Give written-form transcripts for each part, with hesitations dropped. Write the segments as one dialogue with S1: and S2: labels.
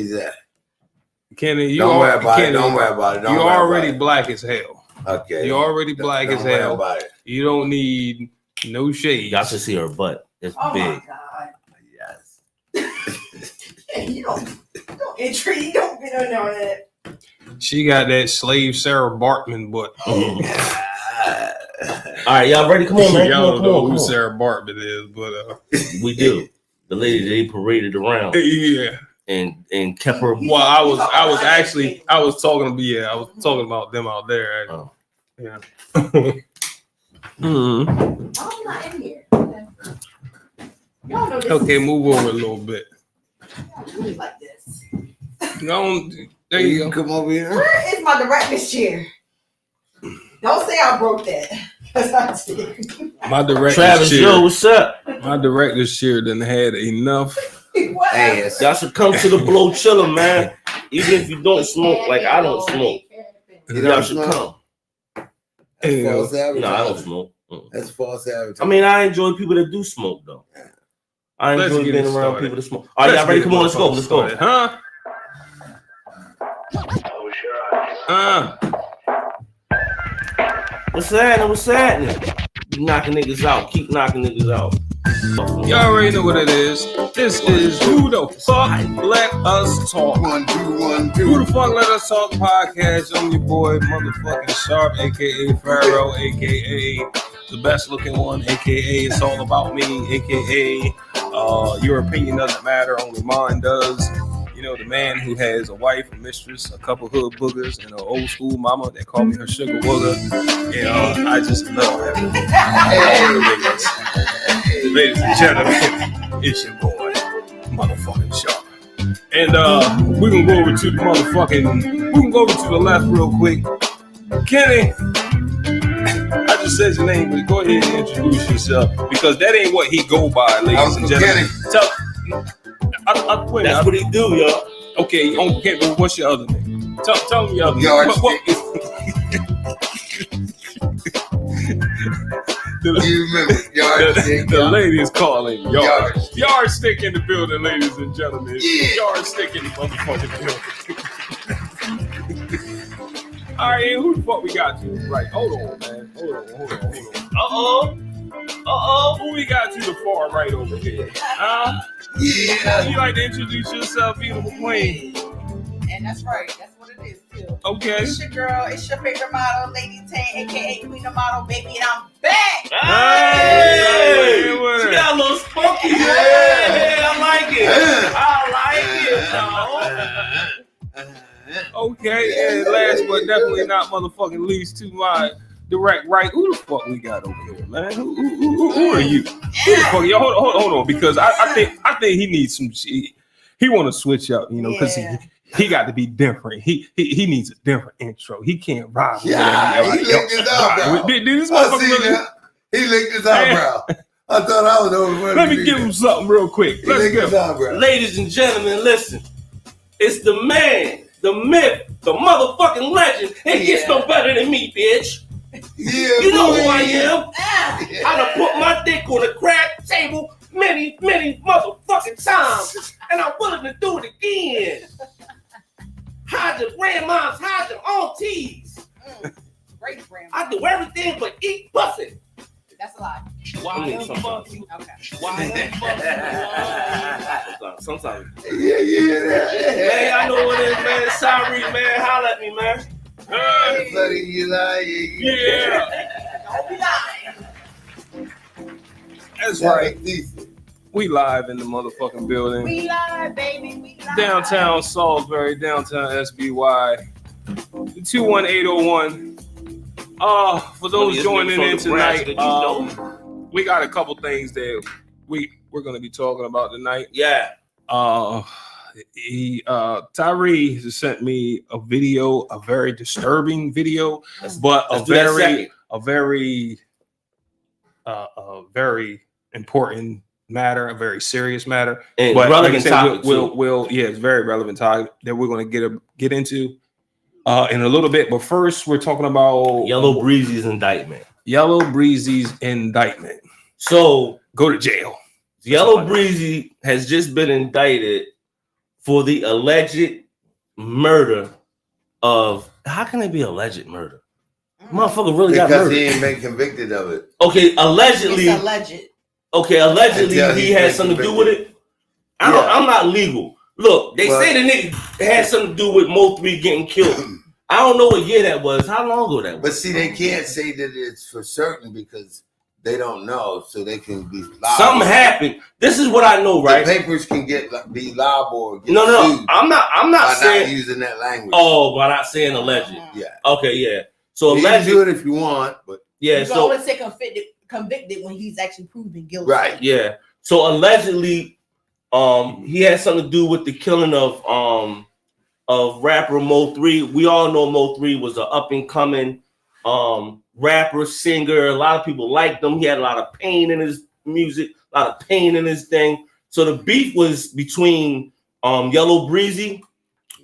S1: he's at.
S2: Kenny,
S1: Don't worry about it. Don't worry about it.
S2: You're already black as hell.
S1: Okay.
S2: You're already black as hell.
S1: About it.
S2: You don't need no shades.
S3: Y'all should see her butt. It's big.
S4: My God. Yes. You don't intrigue. Don't get on that.
S2: She got that slave Sarah Bartman butt.
S3: All right, y'all ready? Come on, man.
S2: Y'all don't know who Sarah Bartman is, but
S3: we do. The lady they paraded around.
S2: Yeah.
S3: And kept her.
S2: Well, I was talking about them out there.
S3: Oh.
S2: Yeah.
S4: I'm not in here.
S2: Okay, move over a little bit.
S4: Really like this.
S2: No, there you go.
S1: Come over here.
S4: Where is my director's chair? Don't say I broke that.
S2: My director's
S3: Travis,
S2: chair.
S3: yo, what's up?
S2: My director's chair done had enough.
S3: Hey, y'all should come to the Blow Chiller, man. Even if you don't smoke, like I don't smoke. Y'all should come.
S1: That's false advertising.
S3: No, I don't smoke.
S1: That's false advertising.
S3: I mean, I enjoy people that do smoke, though. I enjoy being around people that smoke. All right, y'all ready? Come on, let's go. Let's go.
S2: Huh?
S3: What's happening? What's happening? You knocking niggas out. Keep knocking niggas out.
S2: Y'all already know what it is. This is Who the Fuck Let Us Talk.
S1: 1, 2, 1, 2.
S2: Who the Fuck Let Us Talk podcast. I'm your boy, motherfucking Sharp, aka Pharaoh, aka the best looking one, aka It's All About Me, aka your opinion doesn't matter, only mine does. You know, the man who has a wife, a mistress, a couple hood boogers, and an old school mama that called me her sugar booger. And I just love having all the niggas. Ladies and gentlemen, it's your boy, motherfucking Sharp. And we're gonna go over to the left real quick. Kenny, I just said your name, but go ahead and introduce yourself because that ain't what he go by, ladies and gentlemen.
S3: That's what he do, y'all.
S2: Okay, well, what's your other name? Tell me your other name. The lady is calling Yardstick in the building, ladies and gentlemen. Yeah. Yardstick in the motherfucking building. All right, who the fuck we got to? Right, hold on, man. Hold on. Who we got to the far right over here?
S1: Yeah.
S2: You like to introduce yourself, beautiful queen?
S4: And that's right. That's what it is, too.
S2: Okay.
S4: It's your girl. It's your favorite model, Lady Tang, a.k.a. Queen of Model, baby, and I'm back.
S3: Hey! She got a little spunky. Yeah, I like it.
S2: Okay, and last but definitely not motherfucking least to my direct right. Who the fuck we got over here, man? Who are you? Who the fuck? Yo, hold on, because I think he needs some shit. He want to switch up, you know, because he got to be different. He needs a different intro. He can't ride.
S1: Yeah, he licked his eyebrow.
S2: Did this motherfucker?
S1: He licked his eyebrow. I thought I was the only one.
S2: Let me give him something real quick. Let's go.
S3: Ladies and gentlemen, listen. It's the man, the myth, the motherfucking legend. It gets no better than me, bitch.
S1: Yeah,
S3: you know who I am. I done put my dick on the crack table many motherfucking times, and I'm willing to do it again. Hide your grandmas, hide your aunties.
S4: Great grandma.
S3: I do everything but eat pussy.
S4: That's a lie.
S3: Why the fuck?
S4: Okay.
S3: Why the fuck? Sometimes.
S1: Yeah.
S3: Man, I know what it is, man. Sorry, man. Holla at me, man.
S1: Buddy, you lying.
S2: Yeah.
S4: Don't be lying.
S2: That's right. We live in the motherfucking building.
S4: We live, baby. We live.
S2: Downtown Salisbury, downtown SBY. 21801. For those joining in tonight, we got a couple things that we're going to be talking about tonight.
S3: Yeah.
S2: Tyree sent me a video, a very disturbing video, but a very important matter, a very serious matter,
S3: and
S2: but
S3: relevant topic.
S2: It's very relevant topic that we're going to get into in a little bit. But first, we're talking about
S3: Yellow Breezy's indictment. So
S2: go to jail.
S3: Yellow Breezy has just been indicted for the alleged murder of. How can it be alleged murder? Motherfucker really got murdered.
S1: Because he ain't been convicted of it.
S3: Okay, allegedly.
S4: It's alleged.
S3: Okay, allegedly
S1: Until
S3: he
S1: he's
S3: had
S1: been
S3: something to do
S1: convicted.
S3: with it. I'm not legal. Look, they
S1: But-
S3: say the nigga had something to do with Mo3 getting killed. I don't know what year that was. How long ago that was?
S1: But see, they can't say that it's for certain because they don't know, so they can be liable.
S3: Something happened. This is what I know, right?
S1: The papers can be liable or get
S3: No.
S1: sued
S3: I'm not
S1: by
S3: saying.
S1: not using that language.
S3: Oh, by not saying alleged.
S1: Yeah.
S3: Okay, yeah. So
S1: You can
S3: alleged.
S1: do it if you want, but
S3: Yeah.
S4: You can
S3: So
S4: only say convicted when he's actually proven guilty.
S1: right.
S3: yeah. So allegedly, he had something to do with the killing of rapper Mo3. We all know Mo3 was an up and coming rapper, singer. A lot of people liked him. He had a lot of pain in his music, a lot of pain in his thing. So the beef was between Yellow Breezy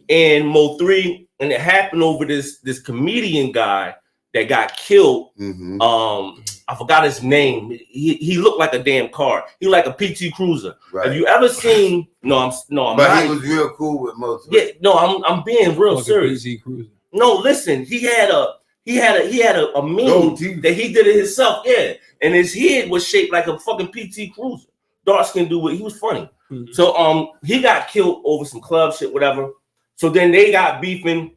S3: and Mo3, and it happened over this comedian guy that got killed.
S1: Mm-hmm.
S3: I forgot his name. He looked like a damn car. He like a PT Cruiser.
S1: Right.
S3: Have you ever seen? I'm
S1: But
S3: not.
S1: he was real cool with most of
S3: Yeah,
S1: it.
S3: no, I'm being real
S2: Fucking
S3: serious.
S2: Breezy Cruiser.
S3: No, listen, he had a meme
S1: Gold teeth.
S3: that he did it himself. Yeah, and his head was shaped like a fucking PT Cruiser. Dark skin dude. He was funny.
S2: Mhm.
S3: So he got killed over some club shit, whatever. So then they got beefing.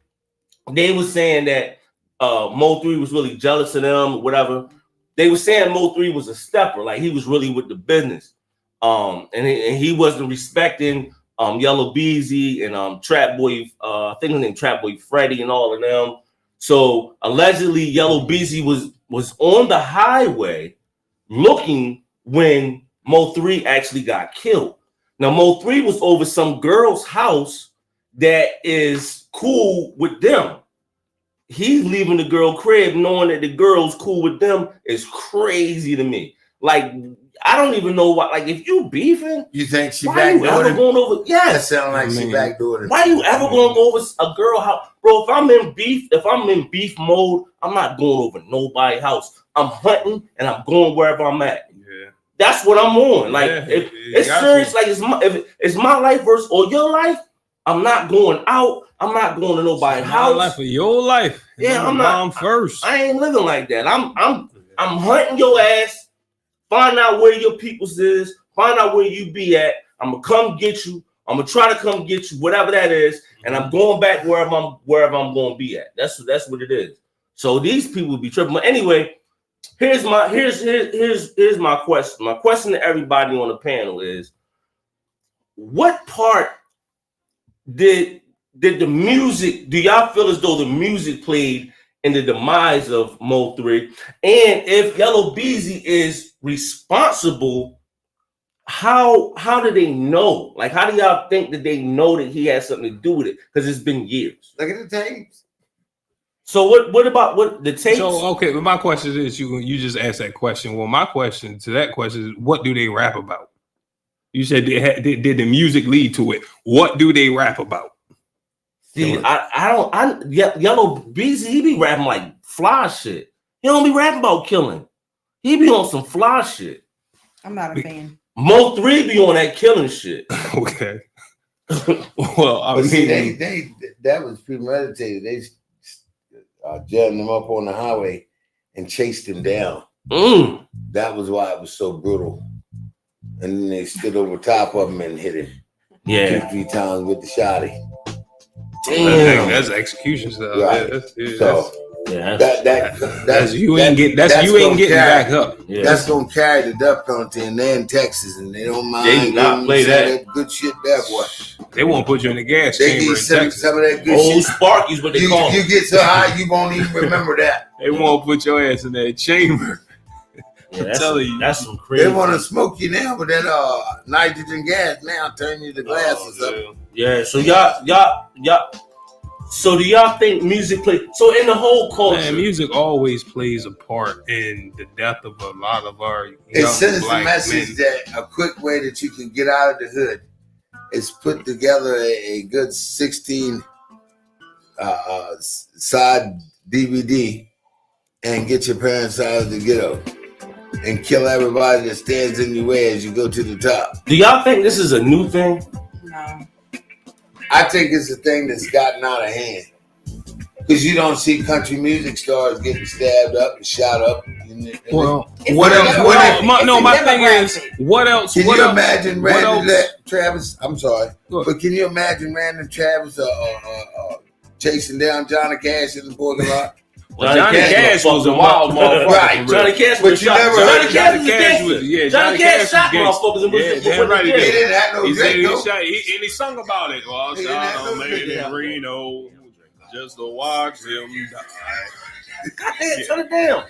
S3: They was saying that Mo3 was really jealous of them, whatever. They were saying Mo3 was a stepper, like he was really with the business. And he wasn't respecting Yellow Beezy and Trap Boy, I think his name Trap Boy Freddy and all of them. So allegedly Yellow Beezy was on the highway looking when Mo3 actually got killed. Now Mo3 was over some girl's house that is cool with them. He's leaving the girl crib knowing that the girl's cool with them is crazy to me. Like, I don't even know why. Like, if you beefing,
S1: You think she
S3: why you ever
S1: backdoored him?
S3: going over?
S1: That
S3: Yes.
S1: sound like she
S2: Man.
S1: backdoored him.
S3: Why you ever going over a girl house? Bro, if I'm in beef mode, I'm not going over nobody's house. I'm hunting and I'm going wherever I'm at.
S2: Yeah.
S3: That's what I'm on. Like,
S2: Yeah,
S3: if
S2: you
S3: it's
S2: got
S3: serious,
S2: to.
S3: like if it's my life versus or your life, I'm not going out. I'm not going to nobody's
S2: My
S3: house.
S2: life for your life.
S3: Yeah, I'm
S2: mom
S3: not-
S2: first.
S3: I ain't living like that. I'm hunting your ass. Find out where your peoples is. Find out where you be at. I'm gonna come get you. I'm gonna try to come get you, whatever that is, and I'm going back wherever I'm going to be at. That's what it is. So these people be tripping. But anyway, here's my question. My question to everybody on the panel is: what part did the music? Do y'all feel as though the music played in the demise of Mo3? And if Yellow Beezy is responsible, how do they know? Like, how do y'all think that they know that he has something to do with it? Because it's been years.
S1: Look at the tapes.
S3: So what about what the tapes?
S2: So okay, but my question is, you just asked that question. Well, my question to that question is, what do they rap about? You said did the music lead to it? What do they rap about?
S3: See, Yellow Beezy, he be rapping like fly shit. He don't be rapping about killing. He be on some fly shit.
S4: I'm not a fan.
S3: Mo3 be on that killing shit.
S2: Okay. Well, I
S1: But
S2: mean,
S1: see, they that was premeditated. They jammed him up on the highway and chased him down. That was why it was so brutal. And then they stood over top of him and hit him
S3: Yeah.
S1: 2-3 times with the shotty.
S3: Damn.
S2: that's execution stuff.
S1: Right. So
S3: Yeah.
S2: That's you ain't getting back up.
S3: Yeah.
S1: That's gonna carry the death penalty, and they're in Texas, and they don't mind.
S3: They do not
S1: giving
S3: play
S1: some
S3: that.
S1: of good shit there, boy.
S2: They won't put you in the gas
S1: They
S2: chamber
S1: give
S2: in
S1: some
S2: Texas.
S1: of that good
S3: Old
S1: shit.
S3: Sparky's what they call
S1: You
S3: him.
S1: get so high you won't even remember that.
S2: They won't put your ass in that chamber.
S3: Yeah,
S2: I'm telling you.
S3: that's some crazy.
S1: They want to smoke you now with that nitrogen gas. Now turn you to glasses up.
S3: Yeah, so y'all. So do y'all think music play? So in the whole culture,
S2: Man, music always plays a part in the death of a lot of our
S1: It
S2: young
S1: sends the
S2: black
S1: message
S2: men.
S1: that a quick way that you can get out of the hood is put together a good 16 side DVD and get your parents out of the ghetto and kill everybody that stands in your way as you go to the top.
S3: do y'all think this is a new thing?
S4: No.
S1: I think it's a thing that's gotten out of hand. Because you don't see country music stars getting stabbed up and shot up.
S2: Well, what else? My thing is, what else?
S1: Can you imagine random
S2: Travis?
S1: I'm sorry, but can you imagine random Travis chasing down Johnny Cash in the parking lot?
S2: Johnny Cash was a wild motherfucker.
S1: Right.
S3: Johnny Cash was shot. Johnny Cash was gangster. Johnny Cash shot motherfuckers and was
S1: He didn't have no drink,
S2: he sung about it. Well, I shot a man in Reno just to watch him die.
S3: God damn, shut it down.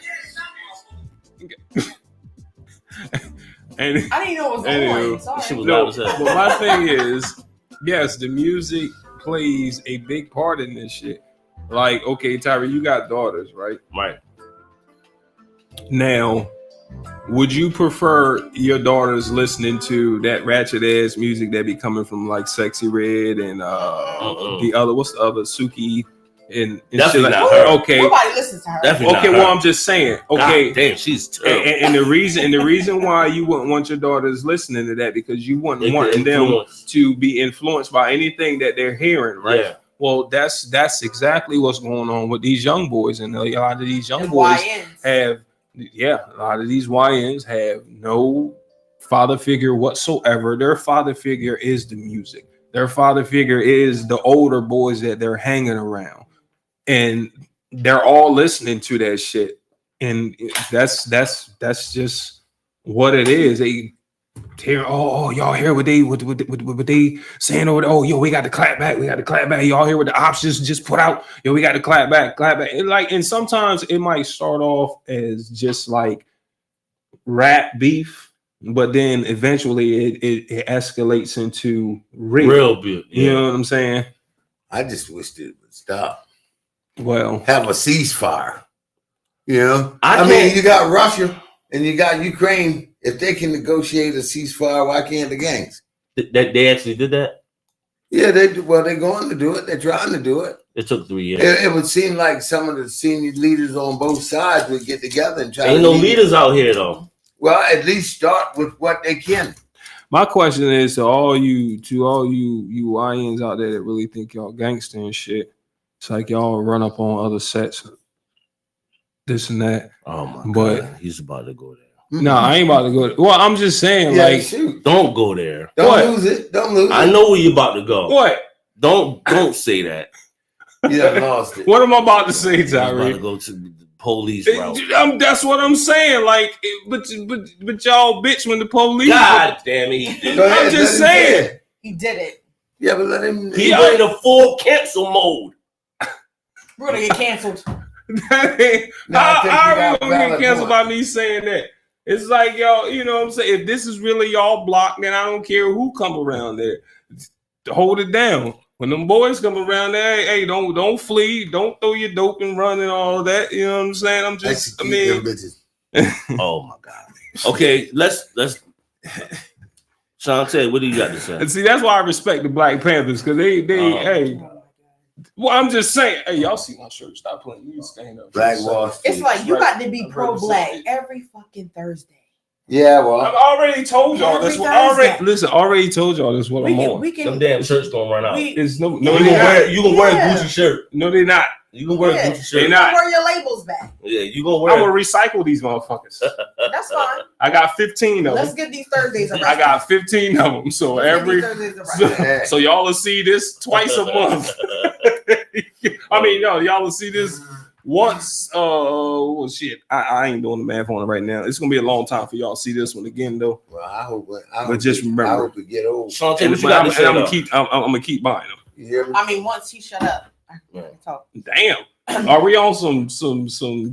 S4: I didn't know it was on. Sorry.
S2: But my thing is, yes, the music plays a big part in this shit. Like, okay, Tyree, you got daughters, right?
S3: Right.
S2: Now, would you prefer your daughters listening to that ratchet ass music that be coming from like Sexy Red and the other, what's the other, Suki and
S3: definitely
S2: shit like,
S3: not her.
S2: Okay,
S4: nobody listens to her.
S3: Definitely
S2: okay, well, I'm just saying. Okay,
S3: God damn, she's terrible.
S2: And the reason why you wouldn't want your daughters listening to that because you wouldn't want them to be influenced by anything that they're hearing, right? Yeah. Well, that's exactly what's going on with these young boys, and a lot of these young boys have, a lot of these YNs have no father figure whatsoever. Their father figure is the music. Their father figure is the older boys that they're hanging around, and they're all listening to that shit. And that's just what it is. They hear, y'all hear what they saying over there? Oh, yo, we got to clap back. Y'all hear what the options just put out? Yo, we got to clap back. And sometimes it might start off as just like rap beef, but then eventually it escalates into real beef. Yeah. You know what I'm saying?
S1: I just wish it would stop.
S2: Well,
S1: have a ceasefire. You know, I mean, you got Russia and you got Ukraine. If they can negotiate a ceasefire, why can't the gangs?
S3: That they actually did that?
S1: Yeah, they're going to do it. They're trying to do it.
S3: It took 3 years.
S1: It would seem like some of the senior leaders on both sides would get together and try.
S3: Ain't no leaders out here though.
S1: Well, at least start with what they can.
S2: My question is to all you YNs out there that really think y'all gangster and shit. It's like y'all run up on other sets, this and that.
S3: Oh my God, he's about to go there.
S2: No, I ain't about to go there. Well, I'm just saying,
S1: shoot.
S3: Don't go there.
S1: Don't lose it.
S3: I know where you're about to go.
S2: What?
S3: Don't say that.
S1: You done lost it.
S2: What am I about to say, Tyree?
S3: About to go to the police route.
S2: That's what I'm saying. Like, but y'all bitch when the police.
S3: God damn it!
S2: I'm just saying.
S4: He did it.
S1: Yeah, but let him.
S3: He went into full cancel mode.
S4: We're gonna get canceled.
S2: How are we gonna get canceled by me saying that? It's like y'all, you know what I'm saying? If this is really y'all block, then I don't care who come around there. Hold it down. When them boys come around there, hey, don't flee, don't throw your dope and run and all of that. You know what I'm saying? I'm just,
S3: Oh my God. Okay, let's Shantae, what do you got to say?
S2: And see, that's why I respect the Black Panthers, because they hey. Well, I'm just saying, hey, y'all see my shirt. Stop playing. You stand up.
S1: Black Wall Street.
S4: It's like you got to be pro-black every fucking Thursday.
S1: Yeah, well,
S2: I've already told y'all this. Already told y'all this. What I'm on.
S3: Them damn shirts gonna run out.
S2: It's no.
S3: You gonna wear a Gucci shirt?
S2: No, they're not.
S3: You can wear a Gucci shirt.
S2: They're not.
S4: Wear your labels back.
S3: Yeah, you gonna wear.
S2: I'm gonna recycle these motherfuckers.
S4: That's fine.
S2: I got 15 of them.
S4: Let's get these Thursdays around.
S2: I got 15 of them. So so y'all will see this twice a month. I mean, y'all will see this once. Oh shit! I ain't doing the math on it right now. It's gonna be a long time for y'all to see this one again, though.
S1: Well, I hope
S2: just remember,
S1: I hope we get old.
S3: I'm
S2: gonna keep buying them.
S1: You hear me?
S4: I mean, once he shut up.
S2: Damn. Are we on some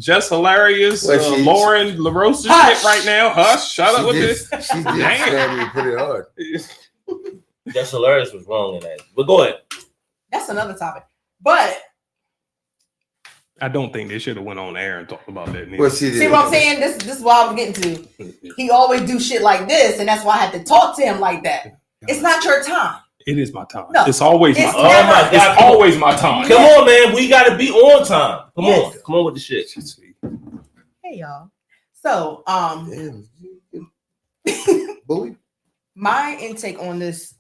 S2: just hilarious Lauren LaRosa shit right now? Hush, shut up with this.
S1: She did pretty hard.
S3: Just hilarious was wrong in that. But go ahead.
S4: That's another topic. But
S2: I don't think they should have went on air and talked about that.
S1: Well, see
S4: what I'm saying? This is what I was getting to. He always do shit like this, and that's why I had to talk to him like that. It's not your time.
S2: It is my time.
S4: No,
S2: it's always my time.
S3: Oh my God,
S2: it's always my time.
S3: Come on, man. We got to be on time. Come on with the shit.
S4: Hey, y'all. So,
S1: bully.
S4: My intake on this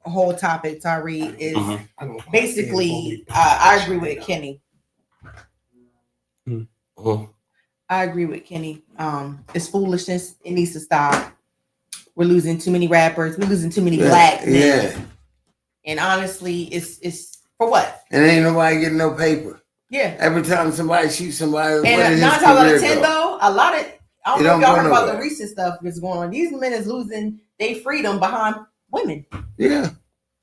S4: whole topic, Tyree, is basically I agree with Kenny. I agree with Kenny. It's foolishness. It needs to stop. We're losing too many rappers. We're losing too many black men.
S1: Yeah.
S4: And honestly, it's for what?
S1: And ain't nobody getting no paper.
S4: Yeah.
S1: Every time somebody shoots somebody,
S4: and 9 times out of 10, though, a lot of I don't know if y'all heard about the recent stuff that's going on. These men is losing their freedom behind women.
S1: Yeah.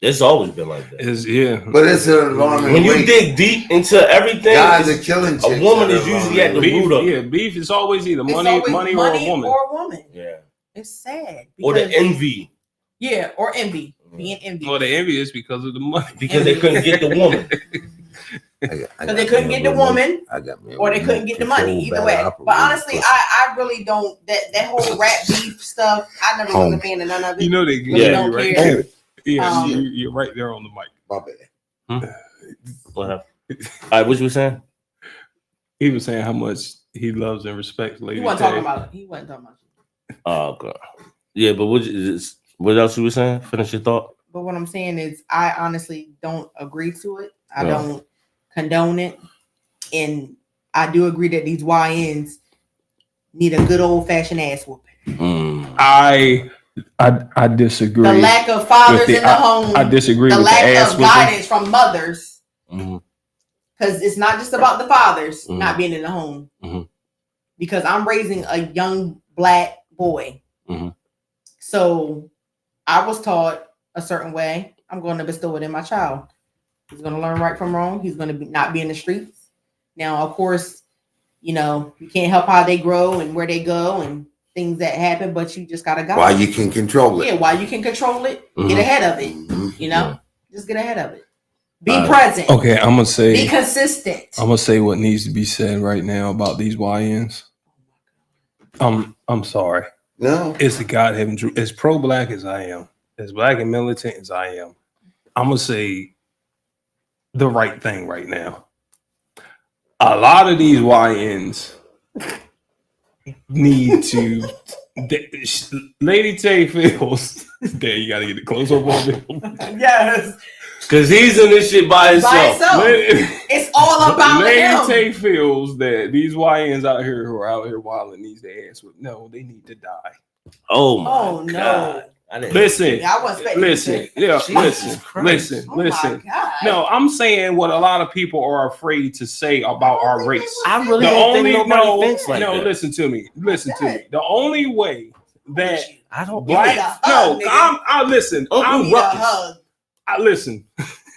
S3: It's always been like that.
S1: But it's an alarming.
S3: When you dig deep into everything,
S1: guys are killing chicks.
S3: A woman is usually at the root of it.
S2: Yeah, beef is always either money or a woman.
S4: Yeah. It's sad.
S3: Or the envy.
S4: Yeah, or envy. Being envious.
S2: Or the envy is because of the money.
S3: Because they couldn't get the woman.
S4: Because they couldn't get the woman, or they couldn't get the money. Either way. But honestly, I really don't. That whole rap beef stuff, I never was a fan of none of it.
S2: You know they
S4: don't
S2: right
S4: care.
S2: there. Yeah, you're right there on the mic.
S1: My bad.
S3: What happened? All right, what you were saying?
S2: He was saying how much he loves and respects Lady
S4: He wasn't
S2: Tay.
S4: talking about it. He wasn't talking about it.
S3: Oh, God. Yeah, but what else you were saying? Finish your thought.
S4: But what I'm saying is, I honestly don't agree to it. I don't condone it, and I do agree that these YNs need a good old fashioned ass whooping.
S2: I disagree.
S4: The lack of fathers in the home.
S2: I disagree
S4: the
S2: with
S4: lack
S2: the ass
S4: of guidance from mothers.
S3: Mm-hmm.
S4: Because it's not just about the fathers not being in the home.
S3: Mm-hmm.
S4: Because I'm raising a young black boy.
S3: Mm-hmm.
S4: So I was taught a certain way. I'm going to bestow it in my child. He's going to learn right from wrong. He's going to not be in the streets. Now, of course, you can't help how they grow and where they go and things that happen, but you just got to guide.
S1: While you can control it.
S4: Yeah, while you can control it, get ahead of it. Just get ahead of it. Be present.
S2: Okay, I'm gonna say.
S4: Be consistent.
S2: I'm gonna say what needs to be said right now about these YNs. I'm sorry.
S1: No,
S2: it's the God heaven truth. As pro-black as I am, as black and militant as I am, I'm gonna say the right thing right now. A lot of these YNs need to. Lady Tay feels. There, you gotta get it close up on him.
S4: Yes.
S3: Because he's in this shit by himself.
S4: It's all about
S2: Lady
S4: him.
S2: Tay feels that these YNs out here who are out here wilding needs their ass with. No, they need to die.
S3: Oh my God.
S2: Listen.
S4: I wasn't
S2: listen. Yeah, listen. No, I'm saying what a lot of people are afraid to say about our race.
S3: I really don't think nobody thinks like that.
S2: Listen to me. The only way that
S3: I don't
S2: black. I listen.
S4: You need a hug.
S2: I listen.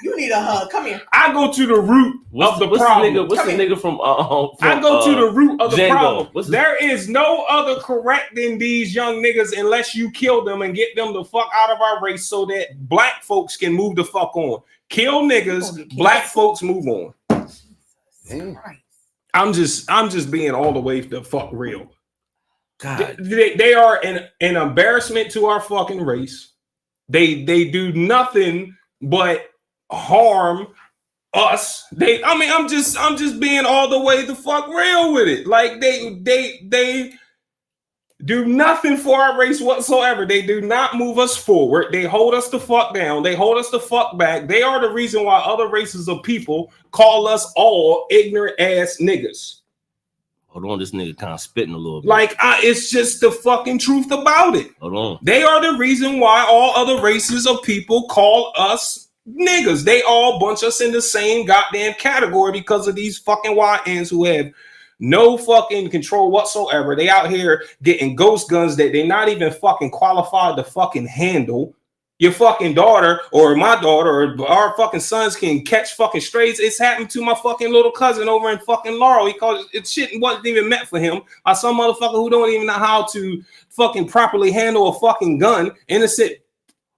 S4: You need a hug. Come here.
S2: I go to the root of the problem.
S3: What's the nigga from
S2: I go to the root of the
S3: Django.
S2: problem. There is no other correcting these young niggas unless you kill them and get them the fuck out of our race so that black folks can move the fuck on. Kill niggas, black folks move on. I'm just being all the way the fuck real.
S3: God.
S2: They are an embarrassment to our fucking race. They do nothing but harm us. I'm just being all the way the fuck real with it. Like they do nothing for our race whatsoever. They do not move us forward. They hold us the fuck down. They hold us the fuck back. They are the reason why other races of people call us all ignorant ass niggas.
S3: Hold on, this nigga kind of spitting a little bit.
S2: It's just the fucking truth about it.
S3: Hold on.
S2: They are the reason why all other races of people call us niggas. They all bunch us in the same goddamn category because of these fucking YNs who have no fucking control whatsoever. They out here getting ghost guns that they're not even fucking qualified to fucking handle. Your fucking daughter or my daughter or our fucking sons can catch fucking strays. It's happened to my fucking little cousin over in fucking Laurel. He called it shit wasn't even meant for him. By some motherfucker who don't even know how to fucking properly handle a fucking gun. Innocent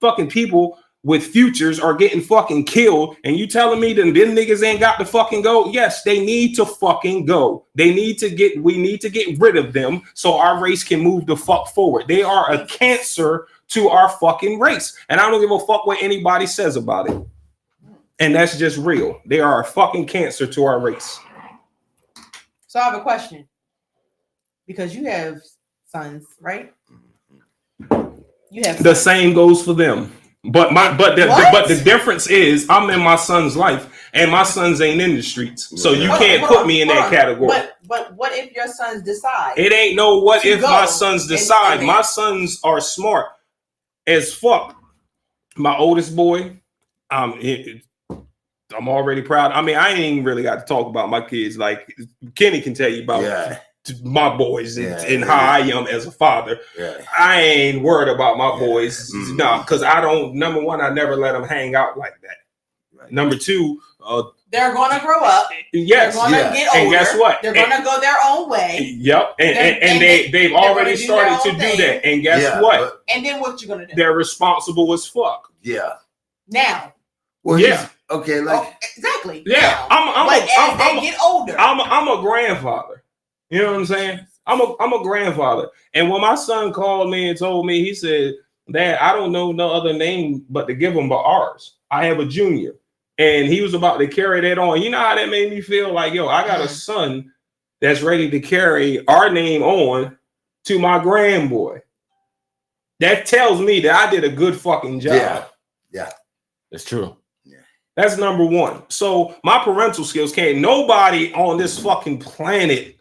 S2: fucking people with futures are getting fucking killed. And you telling me them niggas ain't got to fucking go? Yes, they need to fucking go. We need to get rid of them so our race can move the fuck forward. They are a cancer to our fucking race. And I don't give a fuck what anybody says about it. And that's just real. They are a fucking cancer to our race.
S4: So I have a question. Because you have sons, right? You have sons.
S2: The same goes for them. But the difference is I'm in my son's life, and my sons ain't in the streets, so you can't put me in that category.
S4: But what if your sons decide?
S2: It ain't no what if my sons decide. My sons are smart as fuck. My oldest boy, I'm already proud. I mean, I ain't really got to talk about my kids. Like Kenny can tell you about my boys and how I am as a father. Yeah. I ain't worried about my boys, no, because I don't. Number one, I never let them hang out like that. Right. Number two,
S4: they're gonna grow up.
S2: Yes,
S4: they're gonna get older.
S2: And guess what?
S4: They're gonna go their own way.
S2: Yep, and they've already started to do that. And guess what?
S4: And then what you gonna do?
S2: They're responsible as fuck.
S1: Yeah.
S4: Now.
S1: Well, okay, like
S4: exactly.
S2: Yeah,
S4: now. As they get older,
S2: I'm a grandfather. You know what I'm saying? I'm a grandfather. And when my son called me and told me, he said, "Dad, I don't know no other name but to give him but ours. I have a junior." And he was about to carry that on. You know how that made me feel? Like, yo, I got a son that's ready to carry our name on to my grandboy. That tells me that I did a good fucking job.
S1: Yeah.
S2: That's true. Yeah. That's number one. So my parental skills can't nobody on this fucking planet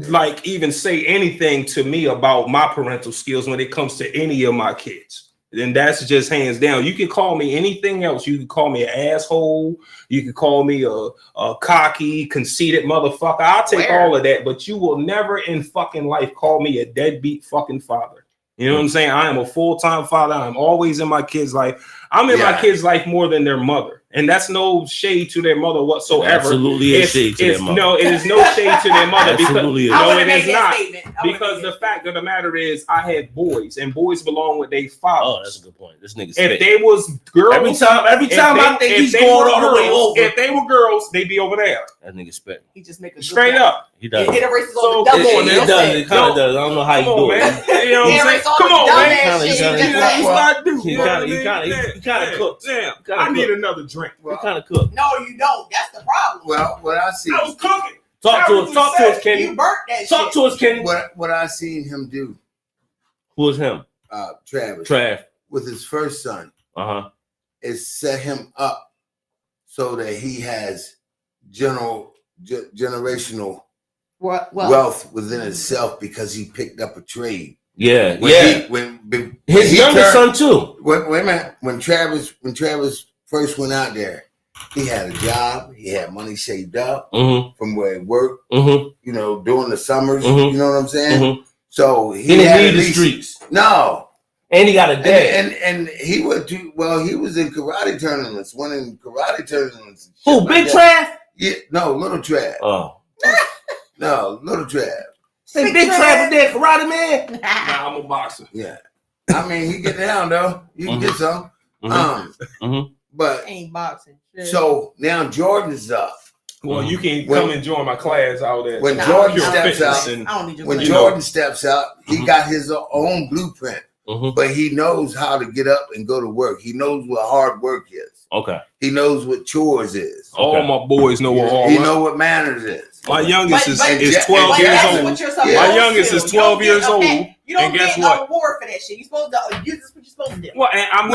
S2: like even say anything to me about my parental skills when it comes to any of my kids. And that's just hands down. You can call me anything else. You can call me an asshole. You can call me a cocky, conceited motherfucker. I'll take all of that, but you will never in fucking life call me a deadbeat fucking father. You know what I'm saying? I am a full-time father. I'm always in my kids' life. I'm in my kids' life more than their mother. And that's no shade to their mother whatsoever.
S5: Absolutely a shade to their mother.
S2: No, it is no shade to their mother.
S5: Absolutely
S2: no, it is not. Because the fact of the matter is, I had boys, and boys belong with their fathers.
S5: Oh, that's a good point. This nigga.
S2: If they was girls,
S5: every time I think he's going all the way over.
S2: If they were girls, they'd be over there.
S5: That nigga spit.
S4: He just make a
S2: straight up.
S5: He does.
S4: It erases
S2: so
S4: all the dumb
S5: shit. It does. It kind of does. I don't know how you do it.
S2: You know what I'm saying? Come on, man.
S5: You kind of cooked.
S2: Damn. I need another drink.
S5: You kind of cooked.
S4: No, you don't. That's the problem.
S1: Well, what I see.
S2: I was cooking.
S5: Talk to us, Kenny.
S4: You burnt that
S5: Talk to us, Kenny.
S1: What I seen him do.
S5: Who was him?
S1: Travis. With his first son. Is set him up so that he has generational wealth within itself because he picked up a trade.
S5: Yeah,
S1: When
S5: his younger son too.
S1: Wait a minute. When Travis first went out there, he had a job. He had money saved up from where he worked. You know, during the summers. You know what I'm saying? So he
S5: didn't need the streets.
S1: No.
S5: And he got a dad.
S1: And he went to he was in karate tournaments, winning karate tournaments.
S5: Who, Big Trav?
S1: Yeah, no, Little Trav.
S5: Oh.
S1: No, Little Trav.
S5: Say Big Trav there, karate man.
S2: Nah, I'm a boxer.
S1: Yeah. I mean, he get down though. You can get some. But
S4: ain't boxing. Shit.
S1: So now Jordan's up.
S2: Well, you can come and join my class out there.
S1: When Jordan steps out, he got his own blueprint. But he knows how to get up and go to work. He knows what hard work is.
S5: Okay.
S1: He knows what chores is.
S2: All my boys know what hard work.
S1: He know what manners is.
S2: My youngest is 12 years old. My youngest is 12 years old.
S4: You don't get an award for that shit. You supposed to use this what you're supposed to do.
S2: Well, and I'm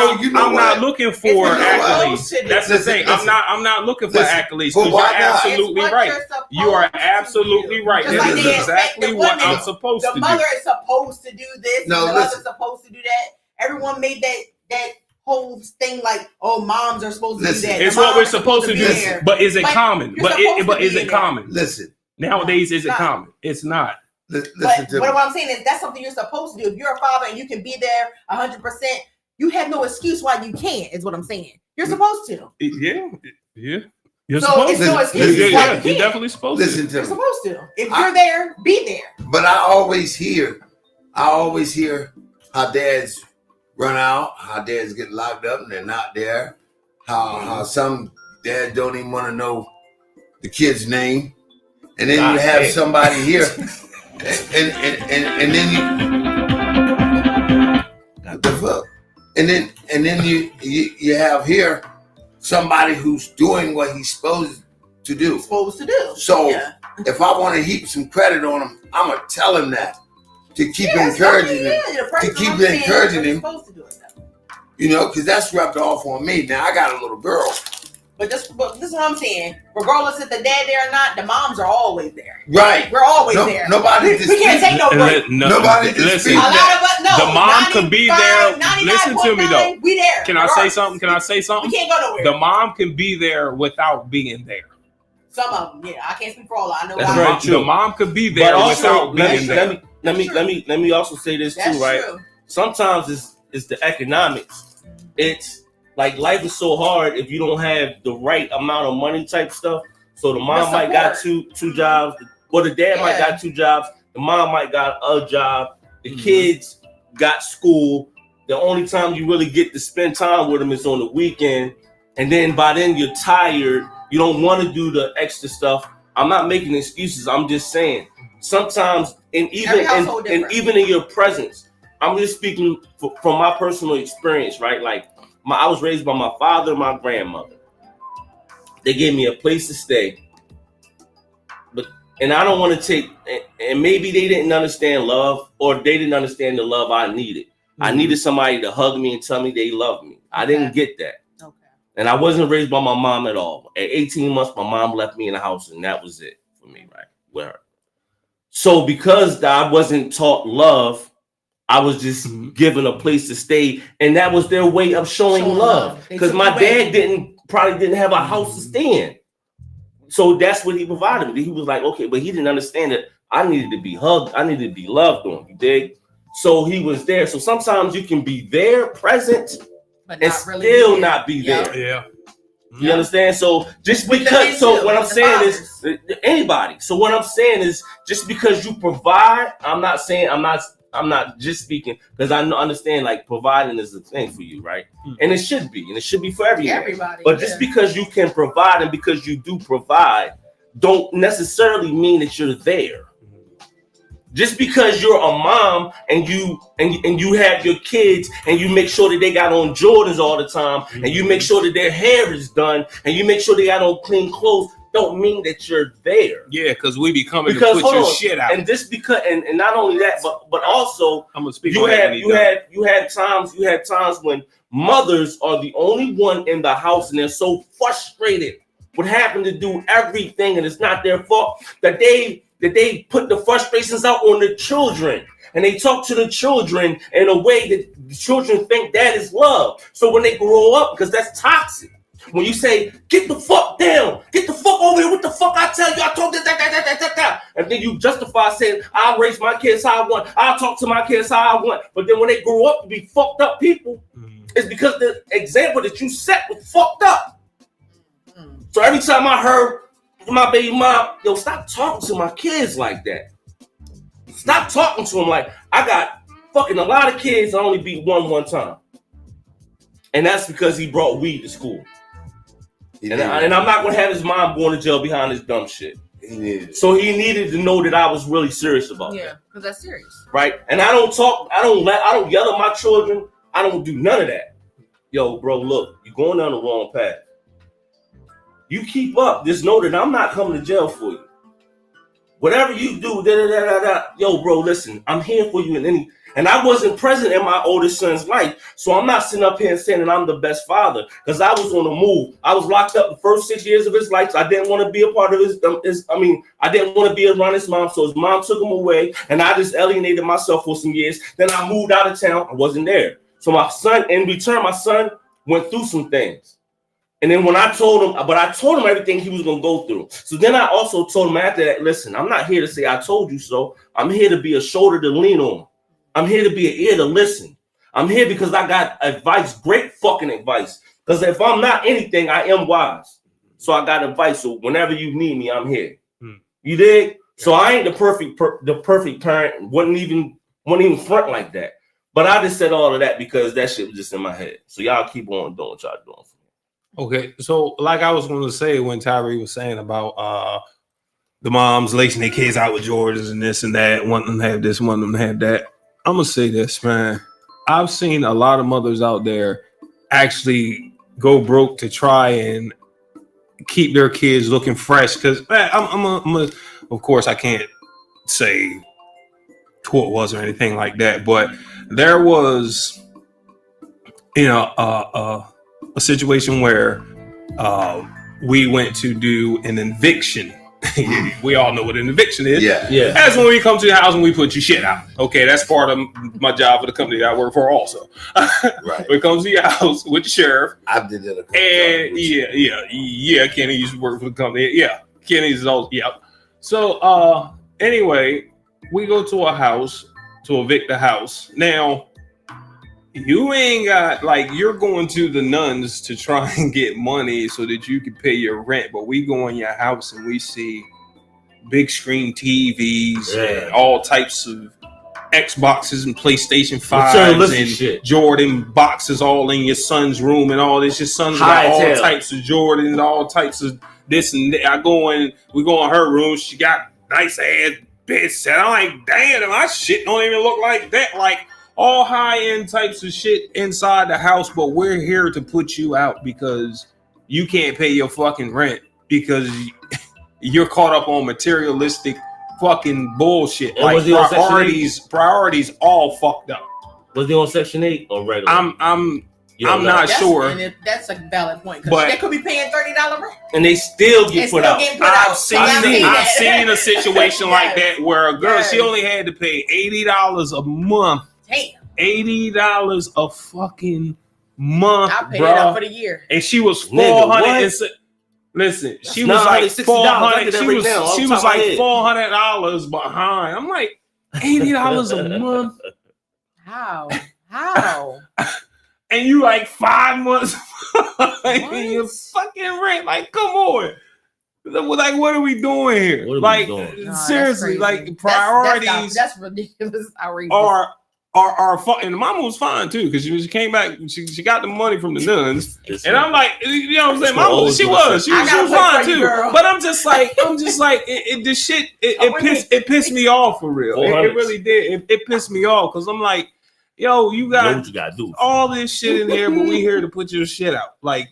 S2: not looking for accolades. That's the thing. I'm not looking for accolades. You are absolutely right. You are absolutely right. This is exactly what I'm supposed to do.
S4: The mother is supposed to do this. The mother's supposed to do that. Everyone made that whole thing like, oh, moms are supposed to do that.
S2: It's what we're supposed to do. But is it common? But is it common?
S1: Listen.
S2: Nowadays, is it common? It's not.
S4: But what I'm saying is that's something you're supposed to do. If you're a father and you can be there 100%, you have no excuse why you can't, is what I'm saying. You're supposed to.
S2: Yeah. You're
S4: supposed to. No excuses why you can't.
S2: You're definitely supposed to.
S4: You're supposed to. If you're there, be there.
S1: But I always hear how dads run out, how dads get locked up and they're not there, how some dads don't even want to know the kid's name. And then you have somebody here, and then you, what the fuck? And then you have here somebody who's doing what he's supposed to do. So if I want to heap some credit on him, I'm gonna tell him that to keep encouraging him. To keep encouraging him. You know, because that's rubbed off on me. Now I got a little girl.
S4: But this is what I'm saying. Regardless if the dad there or not, the moms are always there.
S1: Right.
S4: We're always there.
S1: Nobody
S4: we can't take no break.
S1: Nobody
S2: listen.
S4: A lot of us, no.
S2: The mom could be there.
S4: 99.9,
S2: Listen to me though.
S4: We there.
S2: Can I say something?
S4: We can't go nowhere.
S2: The mom can be there without being there.
S4: Some of them, yeah. I can't speak for all. I know
S5: That's
S4: why.
S5: very true.
S2: The mom could be there
S5: But also,
S2: without being there.
S5: let me also say this
S4: That's
S5: too, right?
S4: true.
S5: Sometimes it's the economics. It's like life is so hard if you don't have the right amount of money type stuff. So the mom might got two jobs, or the dad might got 2 jobs. The mom might got a job. The kids got school. The only time you really get to spend time with them is on the weekend. And then by then you're tired. You don't want to do the extra stuff. I'm not making excuses. I'm just saying sometimes, and even in your presence, I'm just speaking from my personal experience, right? Like I was raised by my father and my grandmother. They gave me a place to stay, and I don't want to take. And maybe they didn't understand love, or they didn't understand the love I needed. I needed somebody to hug me and tell me they love me. I didn't get that. And I wasn't raised by my mom at all. At 18 months, my mom left me in the house, and that was it for me, right? With her. So because I wasn't taught love, I was just given a place to stay, and that was their way of showing love. Because my dad probably didn't have a house to stay in. So that's what he provided me. He was like, okay, but he didn't understand that I needed to be hugged. I needed to be loved on, you dig? So he was there. So sometimes you can be there, present, but and still not be there.
S2: Yeah.
S5: You understand? So just because, so what I'm saying is anybody. So what I'm saying is just because you provide, I'm not just speaking because I understand like providing is a thing for you, right? And it should be for everybody. But just because you can provide and because you do provide, don't necessarily mean that you're there. Just because you're a mom and you have your kids and you make sure that they got on Jordans all the time and you make sure that their hair is done and you make sure they got on clean clothes, don't mean that you're there.
S2: Yeah, because we be coming to put your shit out.
S5: And just because and not only that, but also
S2: I'm gonna speak.
S5: You had times when mothers are the only one in the house and they're so frustrated with having to do everything and it's not their fault that they put the frustrations out on the children and they talk to the children in a way that the children think that is love. So when they grow up, because that's toxic. When you say, get the fuck down, get the fuck over here, what the fuck I tell you, I told you that. And then you justify saying, I'll raise my kids how I want, I'll talk to my kids how I want. But then when they grow up to be fucked up people, it's because the example that you set was fucked up. So every time I heard my baby mom, yo, stop talking to my kids like that. Stop talking to them like I got fucking a lot of kids. I only beat one time, and that's because he brought weed to school. And I'm not gonna have his mom going to jail behind this dumb shit. So he needed to know that I was really serious about that.
S4: Yeah, because that's serious,
S5: right? And I don't yell at my children. I don't do none of that. Yo, bro, look, you're going down the wrong path. You keep up. Just know that I'm not coming to jail for you. Whatever you do, yo, bro, listen, I'm here for you in any. And I wasn't present in my oldest son's life, so I'm not sitting up here and saying that I'm the best father because I was on the move. I was locked up the first 6 years of his life. So I didn't want to be a part of I didn't want to be around his mom, so his mom took him away, and I just alienated myself for some years. Then I moved out of town. I wasn't there. So my son, in return, my son went through some things. And then when I told him everything he was going to go through. So then I also told him after that, listen, I'm not here to say I told you so. I'm here to be a shoulder to lean on. I'm here to be an ear to listen. I'm here because I got advice, great fucking advice. Because if I'm not anything, I am wise. So I got advice. So whenever you need me, I'm here. You dig? So I ain't the perfect parent. Wouldn't even front like that. But I just said all of that because that shit was just in my head. So y'all keep on doing what y'all doing.
S2: Okay, so like I was going to say when Tyree was saying about the moms lacing their kids out with Jordans and this and that, one of them have this, one of them have that. I'm going to say this, man. I've seen a lot of mothers out there actually go broke to try and keep their kids looking fresh. Because of course, I can't say who it was or anything like that, but there was a situation where we went to do an eviction. We all know what an eviction is.
S5: Yeah.
S2: That's when we come to the house and we put your shit out. Okay, that's part of my job for the company that I work for also.
S1: Right.
S2: We come to your house with the sheriff.
S1: I did that a couple
S2: And
S1: times.
S2: yeah, Kenny used to work for the company. Yeah, Kenny's also, yeah. So anyway, we go to a house to evict the house. Now, you ain't got, like, you're going to the nuns to try and get money so that you can pay your rent, but we go in your house and we see big screen TVs and all types of Xboxes and PlayStation 5s and
S5: shit.
S2: Jordan boxes all in your son's room and all this. Your son's got all types of Jordans, all types of this and that. We go in her room. She got nice ass bed set. I'm like, damn, my shit don't even look like that. Like, all high-end types of shit inside the house, but we're here to put you out because you can't pay your fucking rent because you're caught up on materialistic fucking bullshit.
S5: And
S2: like priorities all fucked up.
S5: Was he on Section 8 or regular?
S2: I'm not sure.
S4: And that's a valid point
S2: But
S4: they could be paying $30 rent.
S5: And they still get put out.
S2: I've seen a situation like that where a girl, she only had to pay $80 a month.
S4: Damn.
S2: $80 a fucking month,
S4: I paid it out for the year.
S2: And she was 400. Listen, she was like 400. She was like $400 behind. I'm like, $80 a month.
S4: How?
S2: And you like 5 months in your fucking rent. Like, come on. Like, what are we doing here? Like, seriously, like, priorities.
S4: That's ridiculous. Outrageous.
S2: Are and the mama was fine too because she came back. She got the money from the nuns, and I'm like, you know what I'm saying? Mama, she was fine too. But I'm just like, this shit. It pissed me off for real. It really did. It pissed me off because I'm like, yo, you got
S5: what you gotta do.
S2: All this shit in here, but we here to put your shit out. Like,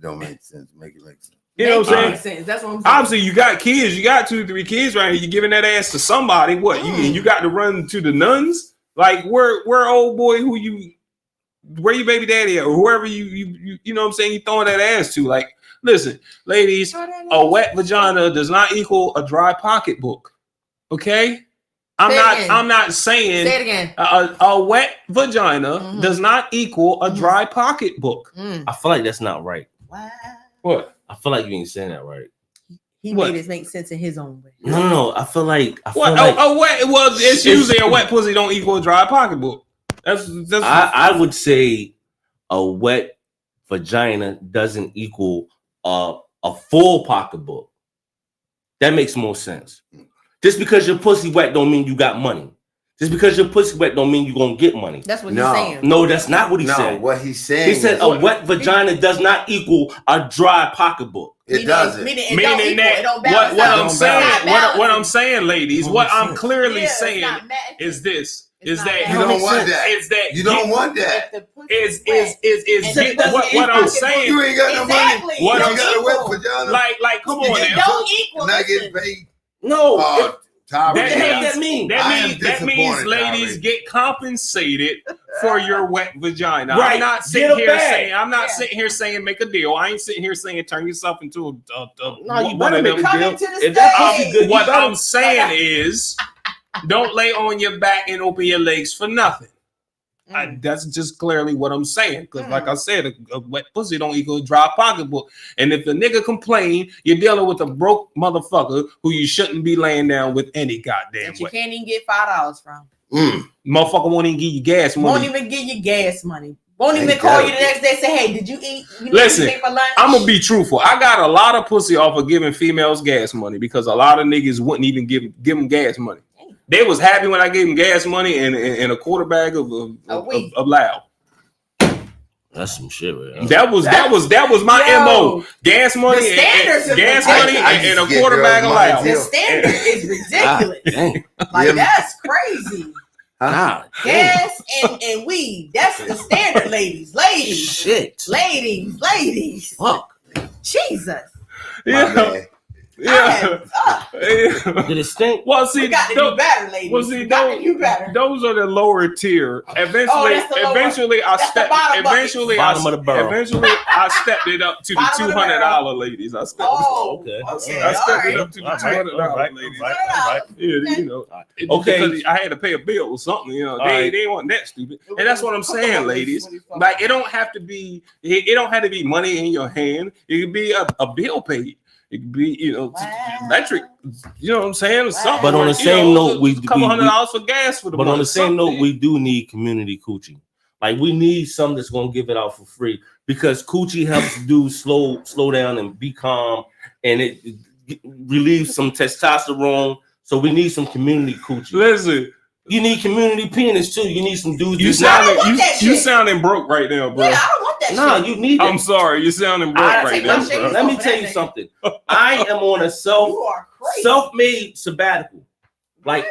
S1: don't make sense. Make it make sense.
S2: You know what I'm saying?
S4: That's what I'm saying.
S2: Obviously, you got kids. You got 2-3 kids right here. You giving that ass to somebody. What? You got to run to the nuns? Like, where old boy where your baby daddy at? Or whoever you know what I'm saying? You throwing that ass to. Like, listen, ladies, a wet vagina does not equal a dry pocketbook. Okay? I'm not saying.
S4: Say it again.
S2: A wet vagina does not equal a dry pocketbook.
S5: I feel like that's not right.
S2: What?
S5: I feel like you ain't saying that right.
S4: He made it make sense in his own way.
S5: No. I feel like
S2: a wet. Well, it's usually a wet pussy don't equal a dry pocketbook. That's.
S5: I would say a wet vagina doesn't equal a full pocketbook. That makes more sense. Just because your pussy wet don't mean you got money. Just because your pussy wet don't mean you're gonna get money.
S4: That's what he's saying.
S5: No, that's not what he said.
S1: What he's saying.
S5: He said a wet vagina does not equal a dry pockpocketbook.
S1: It doesn't.
S2: Meaning that what I'm saying, ladies, what I'm clearly saying is this. Is that
S1: you don't want that?
S2: Is that
S1: you don't want that?
S2: Is what I'm saying?
S1: You ain't got no money.
S2: What
S1: you got a wet vagina?
S2: Like, come on,
S4: it don't equal.
S1: Not getting paid.
S5: No.
S2: That means ladies get compensated for your wet vagina.
S5: Right.
S2: I'm not sitting here saying make a deal. I ain't sitting here saying turn yourself into one of them deals. What I'm saying is don't lay on your back and open your legs for nothing. That's just clearly what I'm saying. Because like I said, a wet pussy don't equal a dry pocketbook. And if the nigga complain, you're dealing with a broke motherfucker who you shouldn't be laying down with any goddamn way.
S4: You can't even get $5 from.
S2: Motherfucker won't even give you gas money.
S4: Won't even give you gas money. Won't even call you the next day and say, hey, did you eat?
S2: Listen, I'm going to be truthful. I got a lot of pussy off of giving females gas money because a lot of niggas wouldn't even give them gas money. They was happy when I gave them gas money and a quarter bag of Loud.
S5: That's some shit, man.
S2: That was my MO. Gas money and a quarter bag of Loud.
S4: The standard is ridiculous. That's crazy. Gas and weed. That's the standard, ladies.
S5: Shit.
S4: Ladies.
S5: Fuck.
S4: Jesus.
S2: Yeah. Yeah.
S5: Did it stink?
S2: Well, see,
S4: We got to do better, ladies.
S2: well, see,
S4: We got to do better.
S2: those are the lower tier. Eventually,
S4: that's the lower.
S2: eventually, I
S4: That's the
S2: stepped.
S4: bottom bucket.
S2: Eventually,
S5: Bottom of the barrel.
S2: Eventually, I stepped it up to the
S4: Bottom of the barrel.
S2: $200 ladies. I stepped.
S4: Oh,
S5: Okay.
S4: okay.
S2: I stepped
S4: all
S2: it
S4: right.
S2: up to the $200 ladies.
S5: Right.
S2: Yeah, you know.
S5: Okay.
S2: Because I had to pay a bill or something. You know,
S5: Right.
S2: they weren't that stupid. And that's what I'm saying, ladies. Like, it don't have to be. It don't have to be money in your hand. It could be a bill paid. It could be, you know, electric. You know what I'm saying? Or something.
S5: But on the same note,
S2: a couple $100 for gas for the
S5: But
S2: month.
S5: on the same note, we do need community coochie. Like we need something that's gonna give it out for free because coochie helps dudes slow down and be calm, and it relieves some testosterone. So we need some community coochie.
S2: Listen,
S5: you need community penis too. You need some dudes.
S2: You sounding broke right now, bro.
S4: Yeah, I don't want that
S5: Nah,
S4: shit.
S5: you need it.
S2: I'm sorry, you're sounding broke right now, bro.
S5: Let me tell you something. I am on a self-made sabbatical. Like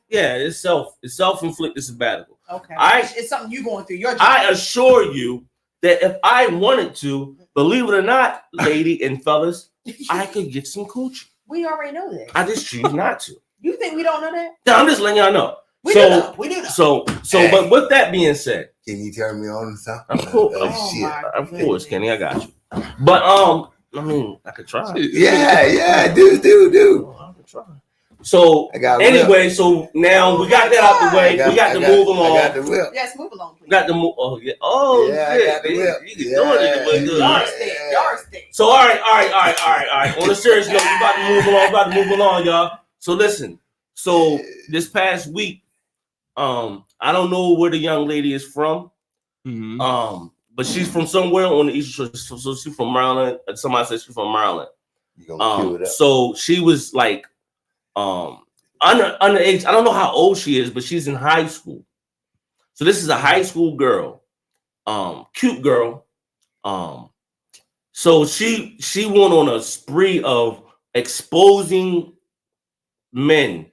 S5: it's self-inflicted sabbatical.
S4: Okay.
S5: It's
S4: something you going through. Your
S5: I assure you that if I wanted to, believe it or not, lady and fellas, I could get some coochie.
S4: We already know that.
S5: I just choose not to.
S4: You think we don't know that?
S5: No, I'm just letting y'all know.
S4: We do know.
S5: So, but with that being said,
S1: can you turn me on or something?
S5: Of course, of course, Kenny, I got you. But I mean, I could try.
S1: Yeah, do.
S5: I could try. So anyway, so now we got that out the way. We got to move along.
S1: I got the whip.
S4: Yes, move along, please.
S5: Got to move. Oh yeah. Oh
S1: yeah,
S5: shit.
S1: I got the whip.
S5: You can do it.
S4: Yardstick.
S5: So all right. On a serious note, we about to move along, y'all. So listen. So this past week, I don't know where the young lady is from.
S2: Mm-hmm.
S5: But she's from somewhere on the East Coast. So she's from Maryland. Somebody said she's from Maryland. So she was like underage. I don't know how old she is, but she's in high school. So this is a high school girl, cute girl. So she went on a spree of exposing men,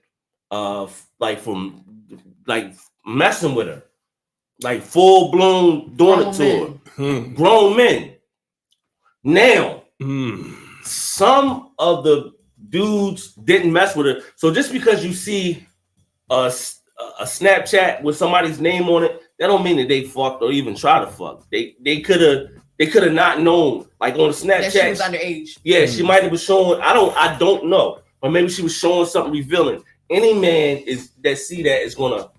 S5: from messing with her, like full blown doing it to her. Grown men. Now, some of the dudes didn't mess with her. So just because you see a Snapchat with somebody's name on it, that don't mean that they fucked or even try to fuck. They could have not known. Like on the Snapchat,
S4: that she was underage.
S5: Yeah, she might have been showing. I don't know, or maybe she was showing something revealing. Any man that see that is gonna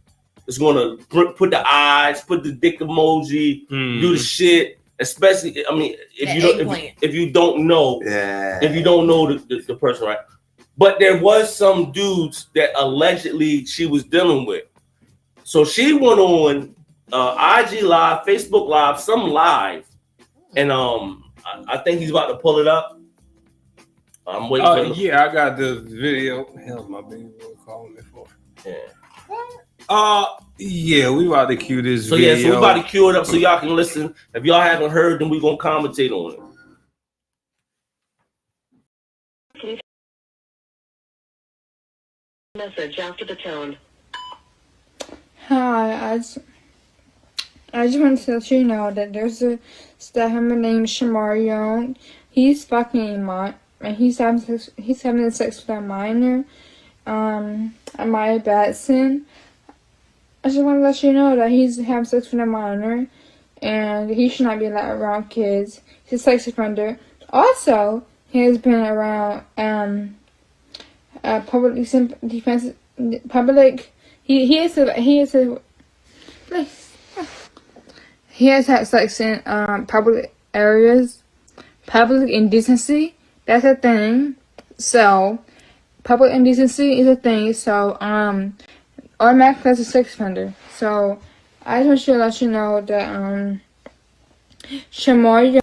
S5: put the eyes, put the dick emoji, do the shit. Especially, I mean, if you don't know the person, right? But there was some dudes that allegedly she was dealing with. So she went on IG Live, Facebook Live, some live, and I think he's about to pull it up. I'm waiting for him.
S2: Yeah, I got the video. What the hell's my baby calling me for? Yeah, we about to cue this video.
S5: So we about to cue it up so y'all can listen. If y'all haven't heard, then we gonna commentate on it.
S6: Message after the tone.
S7: Hi, I just wanted to let you know that there's a stephammer named Shamar Young. He's fucking and he's having sex with a minor, Amaya Batson. I just want to let you know that he's having sex with a minor, and he should not be allowed around kids. He's a sex offender. Also, he has been around public defense. He has had sex in public areas. Public indecency, that's a thing. So, public indecency is a thing. So, automatically as a sex offender. So, I just want to let you know that Shamar.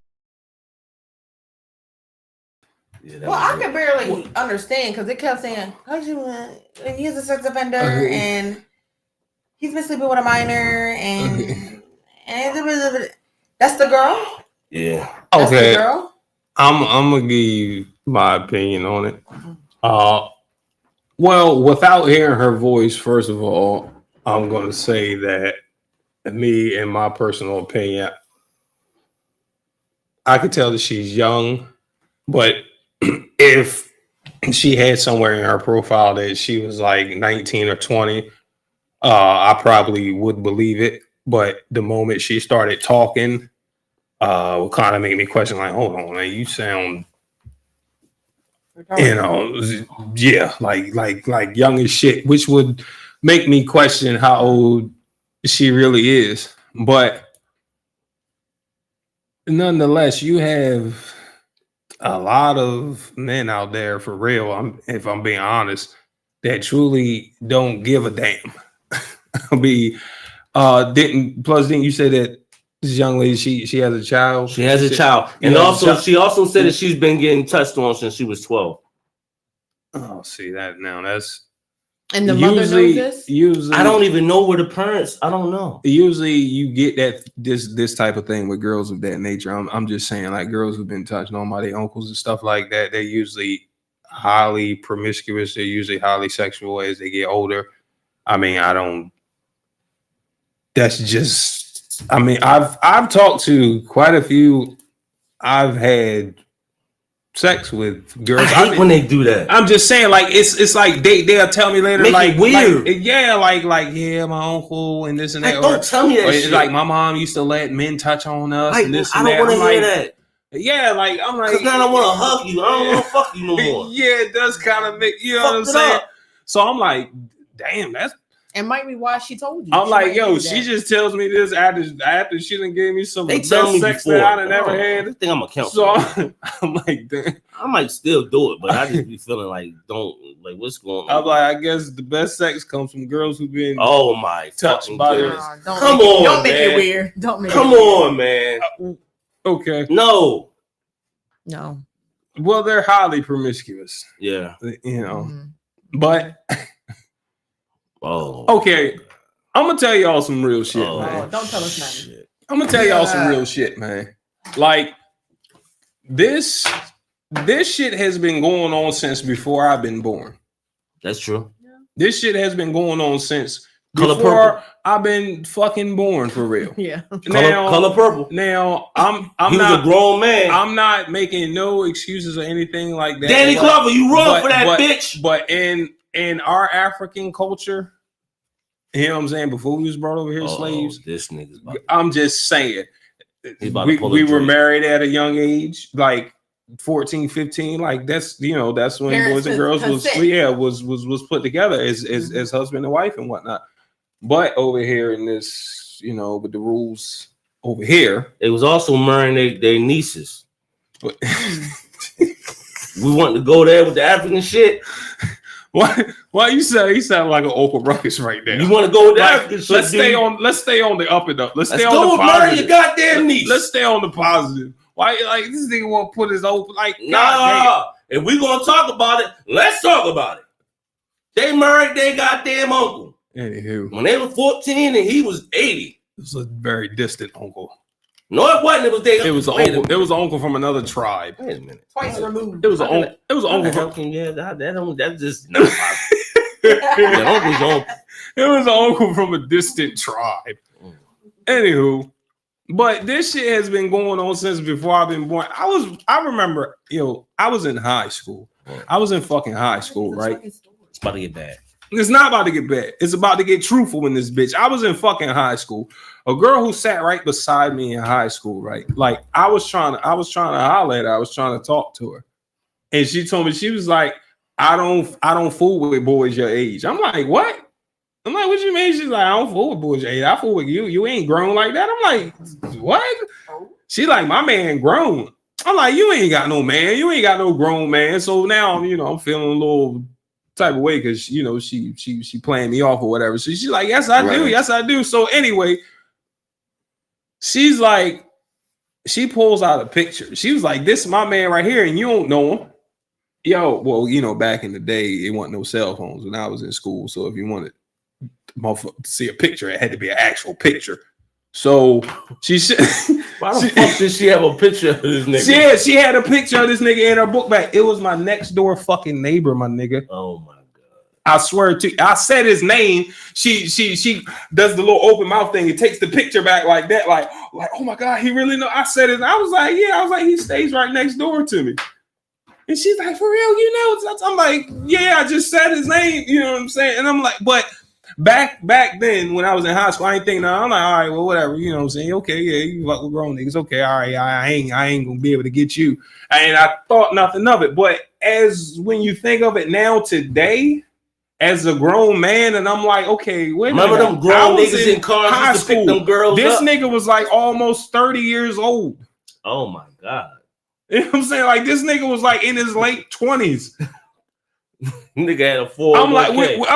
S4: Well, I can barely understand because it kept saying he's a sex offender and he's been sleeping with a minor and that's the girl.
S5: Yeah.
S4: That's the girl.
S2: I'm gonna give you my opinion on it. Well, without hearing her voice, first of all, I'm gonna say that me, in my personal opinion, I could tell that she's young, but if she had somewhere in her profile that she was like 19 or 20. I probably would believe it, but the moment she started talking, would kind of make me question, like, hold on, man, you sound, you know, yeah, like young as shit, which would make me question how old she really is. But nonetheless, you have a lot of men out there for real. If I'm being honest, that truly don't give a damn. Didn't you say that this young lady she has a child?
S5: She has a child, and also she also said that she's been getting touched on since she was 12.
S2: Oh, see that now? That's
S4: and the mother knows this.
S2: Usually,
S5: I don't even know where the parents. I don't know.
S2: Usually, you get that this type of thing with girls of that nature. I'm just saying, like girls who've been touched on by their uncles and stuff like that. They're usually highly promiscuous. They're usually highly sexual as they get older. I mean, I don't. That's just. I mean, I've talked to quite a few. I've had sex with girls.
S5: I hate when they do that.
S2: I'm just saying, like it's like they'll tell me later,
S5: Make
S2: like
S5: it weird.
S2: Like yeah, my uncle and this and that.
S5: Don't tell me that shit.
S2: Like my mom used to let men touch on us
S5: like,
S2: and this
S5: I
S2: and
S5: don't
S2: that.
S5: want to hear that.
S2: Yeah, like I'm like,
S5: because now I want to hug you. I don't want to fuck you no more.
S2: Yeah, it does kind of make you know what I'm saying. So I'm like, damn, that's.
S4: It might be why she told you.
S2: I'm like, yo, she just tells me this after she done gave me some
S5: they
S2: of the best sex that I done never had.
S5: I think I'm a count.
S2: So I'm like, damn.
S5: I might still do it, but I just be feeling like, what's going on?
S2: I'm like, I guess the best sex comes from girls who've been
S5: touched
S2: by
S5: this.
S4: Come on, don't make it weird. Don't make
S5: Come
S4: it
S5: on, man.
S2: Okay.
S4: No.
S2: Well, they're highly promiscuous.
S5: Yeah.
S2: You know, but.
S5: Oh.
S2: Okay. I'm gonna tell y'all some real shit, man.
S4: Don't tell us nothing.
S2: I'm gonna tell y'all some real shit, man. Like this shit has been going on since before I've been born.
S5: That's true.
S2: This shit has been going on since before I've been fucking born, for real.
S4: Yeah.
S5: Color purple.
S2: Now I'm
S5: he was a grown man.
S2: I'm not making no excuses or anything like that.
S5: Danny Glover, you wrong for that bitch.
S2: But in our African culture, you know what I'm saying? Before we was brought over here, slaves.
S5: This nigga's
S2: I'm just saying. We were married at a young age, like 14, 15. Like that's that's when
S4: Parents
S2: boys and girls was put together as husband and wife and whatnot. But over here in this, with the rules over here,
S5: it was also marrying their nieces. We want to go there with the African shit.
S2: Why you sound like an Oprah Ruckus right now?
S5: You want to go with the African shit?
S2: Let's stay on the up and up. Let's stay
S5: go
S2: on the
S5: with
S2: positive.
S5: Your goddamn niece.
S2: Let's stay on the positive. Why like this nigga want to put his open like
S5: nah? If we gonna talk about it, let's talk about it. They married their goddamn uncle.
S2: Anywho,
S5: when they were 14 and he was 80.
S2: It was a very distant uncle.
S5: No, it wasn't.
S2: It was an uncle from another tribe.
S5: Wait a minute.
S4: Twice removed.
S2: It was an uncle. It was an uncle
S5: from that's just not uncle's uncle.
S2: It was an uncle from a distant tribe. Anywho, but this shit has been going on since before I've been born. I remember, I was in high school. I was in fucking high school, right?
S5: It's about to get bad.
S2: It's not about to get bad. It's about to get truthful in this bitch. I was in fucking high school. A girl who sat right beside me in high school, right? Like I was trying to holler at her. I was trying to talk to her. And she told me, she was like, I don't fool with boys your age. I'm like, what? I'm like, what you mean? She's like, I don't fool with boys your age. I fool with you. You ain't grown like that. I'm like, what? She like, my man grown. I'm like, you ain't got no man. You ain't got no grown man. So now, I'm feeling a little type of way because she playing me off or whatever. So she's like, yes, I do. Yes, I do. So anyway, she's like, she pulls out a picture. She was like, this is my man right here, and you don't know him. Yo, well, back in the day, it wasn't no cell phones when I was in school. So if you wanted to see a picture, it had to be an actual picture. So she said,
S5: why the fuck did she have a picture of this nigga?
S2: Yeah, she had a picture of this nigga in her book bag. It was my next door fucking neighbor, my nigga.
S5: Oh my god!
S2: I swear to you, I said his name. She does the little open mouth thing. It takes the picture back like that, like oh my god, he really know. I said it. I was like, yeah. I was like, he stays right next door to me. And she's like, for real, you know? I'm like, yeah, I just said his name. You know what I'm saying? And I'm like, but back then when I was in high school, I ain't think no. I'm like, all right, well, whatever. You know what I'm saying? Okay, yeah, you fuck with grown niggas. Okay, all right, I ain't gonna be able to get you. And I thought nothing of it. But as when you think of it now today, as a grown man, and I'm like, okay, wait a minute.
S5: Remember them grown niggas in cars
S2: high
S5: used to pick
S2: school.
S5: them girls
S2: This
S5: up?
S2: nigga was like almost 30 years old.
S5: Oh my God.
S2: You know what I'm saying? Like this nigga was like in his late 20s.
S5: Nigga had a 4.
S2: I'm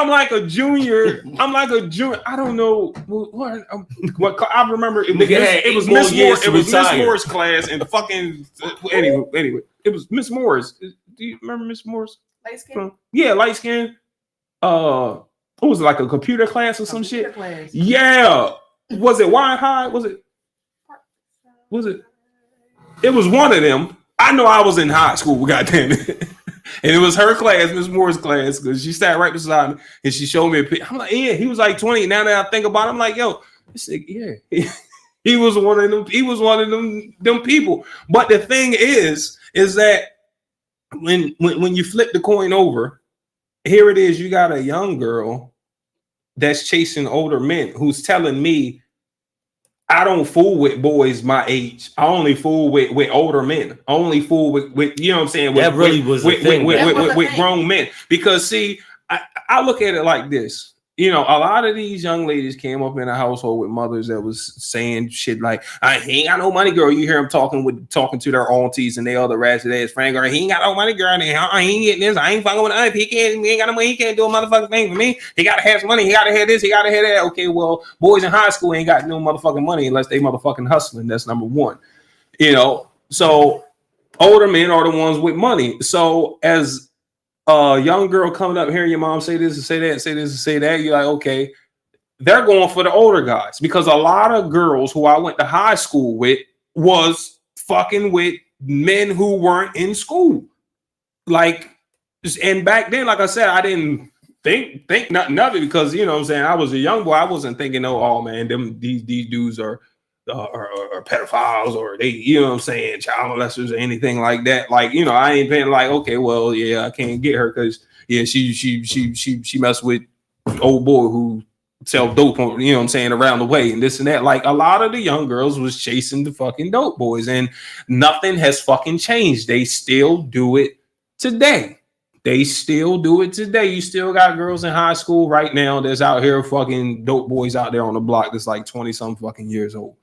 S2: like a junior. I don't know what I remember. It was Miss Morris. It was Miss Morris class and fucking anyway. It was Miss Morris. Do you remember Miss Morris?
S4: Light skin?
S2: Yeah, light skin. What was it, like a computer class or some shit?
S4: Class.
S2: Yeah. Was it Wine High? Was it? It was one of them. I know I was in high school, goddamn it. And it was her class, Miss Moore's class, because she sat right beside me and she showed me a picture. I'm like, yeah, he was like 20. Now that I think about it, I'm like, yo, this nigga, yeah. He was one of them, them people. But the thing is that when you flip the coin over, here it is, you got a young girl that's chasing older men who's telling me, I don't fool with boys my age. I only fool with older men. I only fool with you know what I'm saying? With,
S5: that really was
S2: with
S5: thing.
S2: Grown men. Because see, I look at it like this. You know, a lot of these young ladies came up in a household with mothers that was saying shit like, I ain't got no money, girl. You hear them talking to their aunties and they other ratchet ass friend, girl. He ain't got no money, girl. I ain't getting this. I ain't fucking with us. He ain't got no money. He can't do a motherfucking thing for me. He gotta have some money. He gotta have this. He gotta have that. Okay, well, boys in high school ain't got no motherfucking money unless they motherfucking hustling. That's number one. You know, so older men are the ones with money. So as a young girl coming up hearing your mom say this and say that, say this and say that, you're like, okay, they're going for the older guys, because a lot of girls who I went to high school with was fucking with men who weren't in school. Like, and back then, like I said, I didn't think nothing of it, because, you know what I'm saying, I was a young boy. I wasn't thinking, oh man, these dudes are pedophiles, or they, you know what I'm saying, child molesters or anything like that. Like, you know, I ain't been like, okay, well, yeah, I can't get her because yeah, she messed with old boy who sell dope, you know what I'm saying, around the way and this and that. Like, a lot of the young girls was chasing the fucking dope boys, and nothing has fucking changed. They still do it today. You still got girls in high school right now that's out here fucking dope boys out there on the block that's like 20 some fucking years old.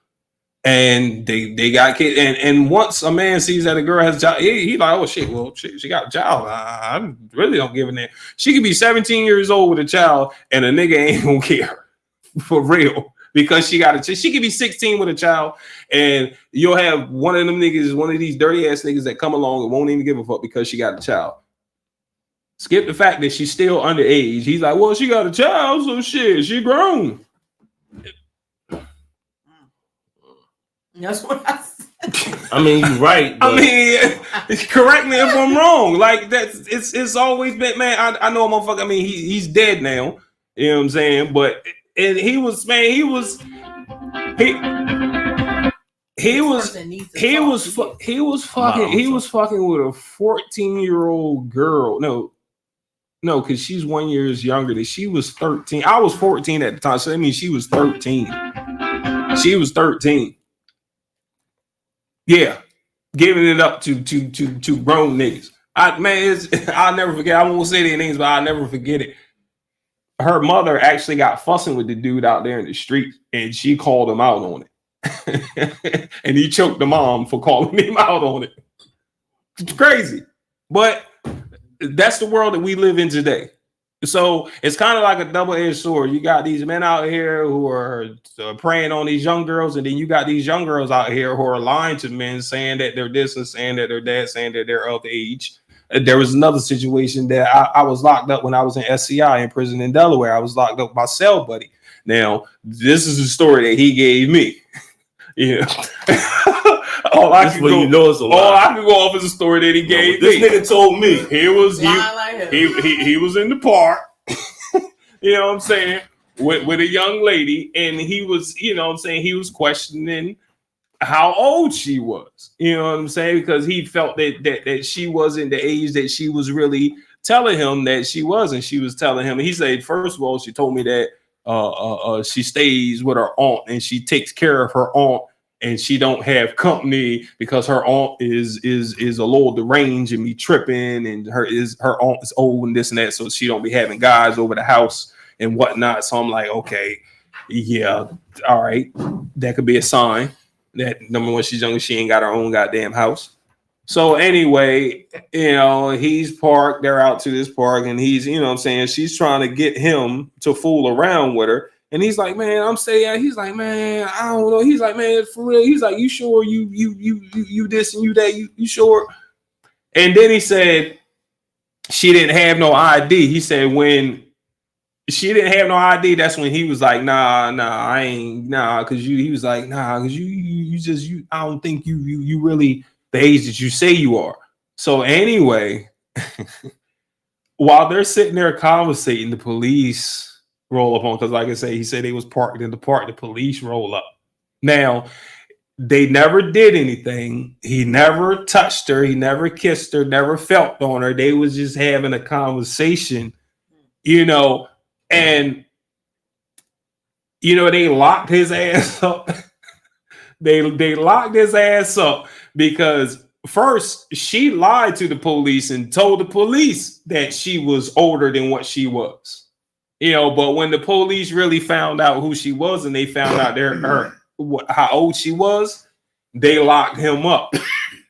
S2: And they got kids. And once a man sees that a girl has a child, he like, oh shit, well, she got a child. I really don't give a damn. She could be 17 years old with a child and a nigga ain't gonna care. For real. Because she could be 16 with a child, and you'll have one of them niggas, one of these dirty ass niggas that come along and won't even give a fuck because she got a child. Skip the fact that she's still underage. He's like, well, she got a child, so shit, she grown.
S4: That's what I said.
S5: I mean, you're right.
S2: I mean, correct me if I'm wrong. Like, it's always been, man. I know a motherfucker. I mean, he's dead now. You know what I'm saying? But he was fucking with a 14-year-old girl. No, because she's 1 year younger than she was 13. I was 14 at the time, so that means she was 13. She was 13. Yeah, giving it up to grown niggas. I'll never forget. I won't say their names, but I'll never forget it. Her mother actually got fussing with the dude out there in the street, and she called him out on it. And he choked the mom for calling him out on it. It's crazy, but that's the world that we live in today. So it's kind of like a double-edged sword. You got these men out here who are preying on these young girls, and then you got these young girls out here who are lying to men, saying that they're this and saying that they're that, saying that they're of age. There was another situation that I was locked up when I was in SCI in prison in Delaware. I was locked up by cell buddy. Now, this is the story that he gave me. Yeah. I can go off is a story that he gave
S5: me. This nigga told me
S2: he was in the park. You know what I'm saying? With a young lady, and he was, you know what I'm saying, he was questioning how old she was. You know what I'm saying? Because he felt that she wasn't the age that she was really telling him that she was, and she was telling him. He said, first of all, she told me that she stays with her aunt and she takes care of her aunt, and she don't have company because her aunt is a little deranged and be tripping, and her aunt is old and this and that, so she don't be having guys over the house and whatnot. So I'm like, okay, yeah, all right, that could be a sign that number one, she's younger, she ain't got her own goddamn house. So anyway, he's parked, they're out to this park, and he's, you know what I'm saying, she's trying to get him to fool around with her. And he's like, man, I'm saying, he's like, man, I don't know. He's like, man, for real. He's like, you sure you this and you that, you sure? And then he said she didn't have no ID. He said when she didn't have no ID, that's when he was like, nah, I ain't, nah, because he was like, nah, because you I don't think you really the age that you say you are. So anyway, while they're sitting there conversating, the police roll up on, because like I say, he said they was parked in the park. The police roll up. Now, they never did anything. He never touched her. He never kissed her, never felt on her. They was just having a conversation, and they locked his ass up. They locked his ass up because first she lied to the police and told the police that she was older than what she was. But when the police really found out who she was and they found out how old she was, they locked him up.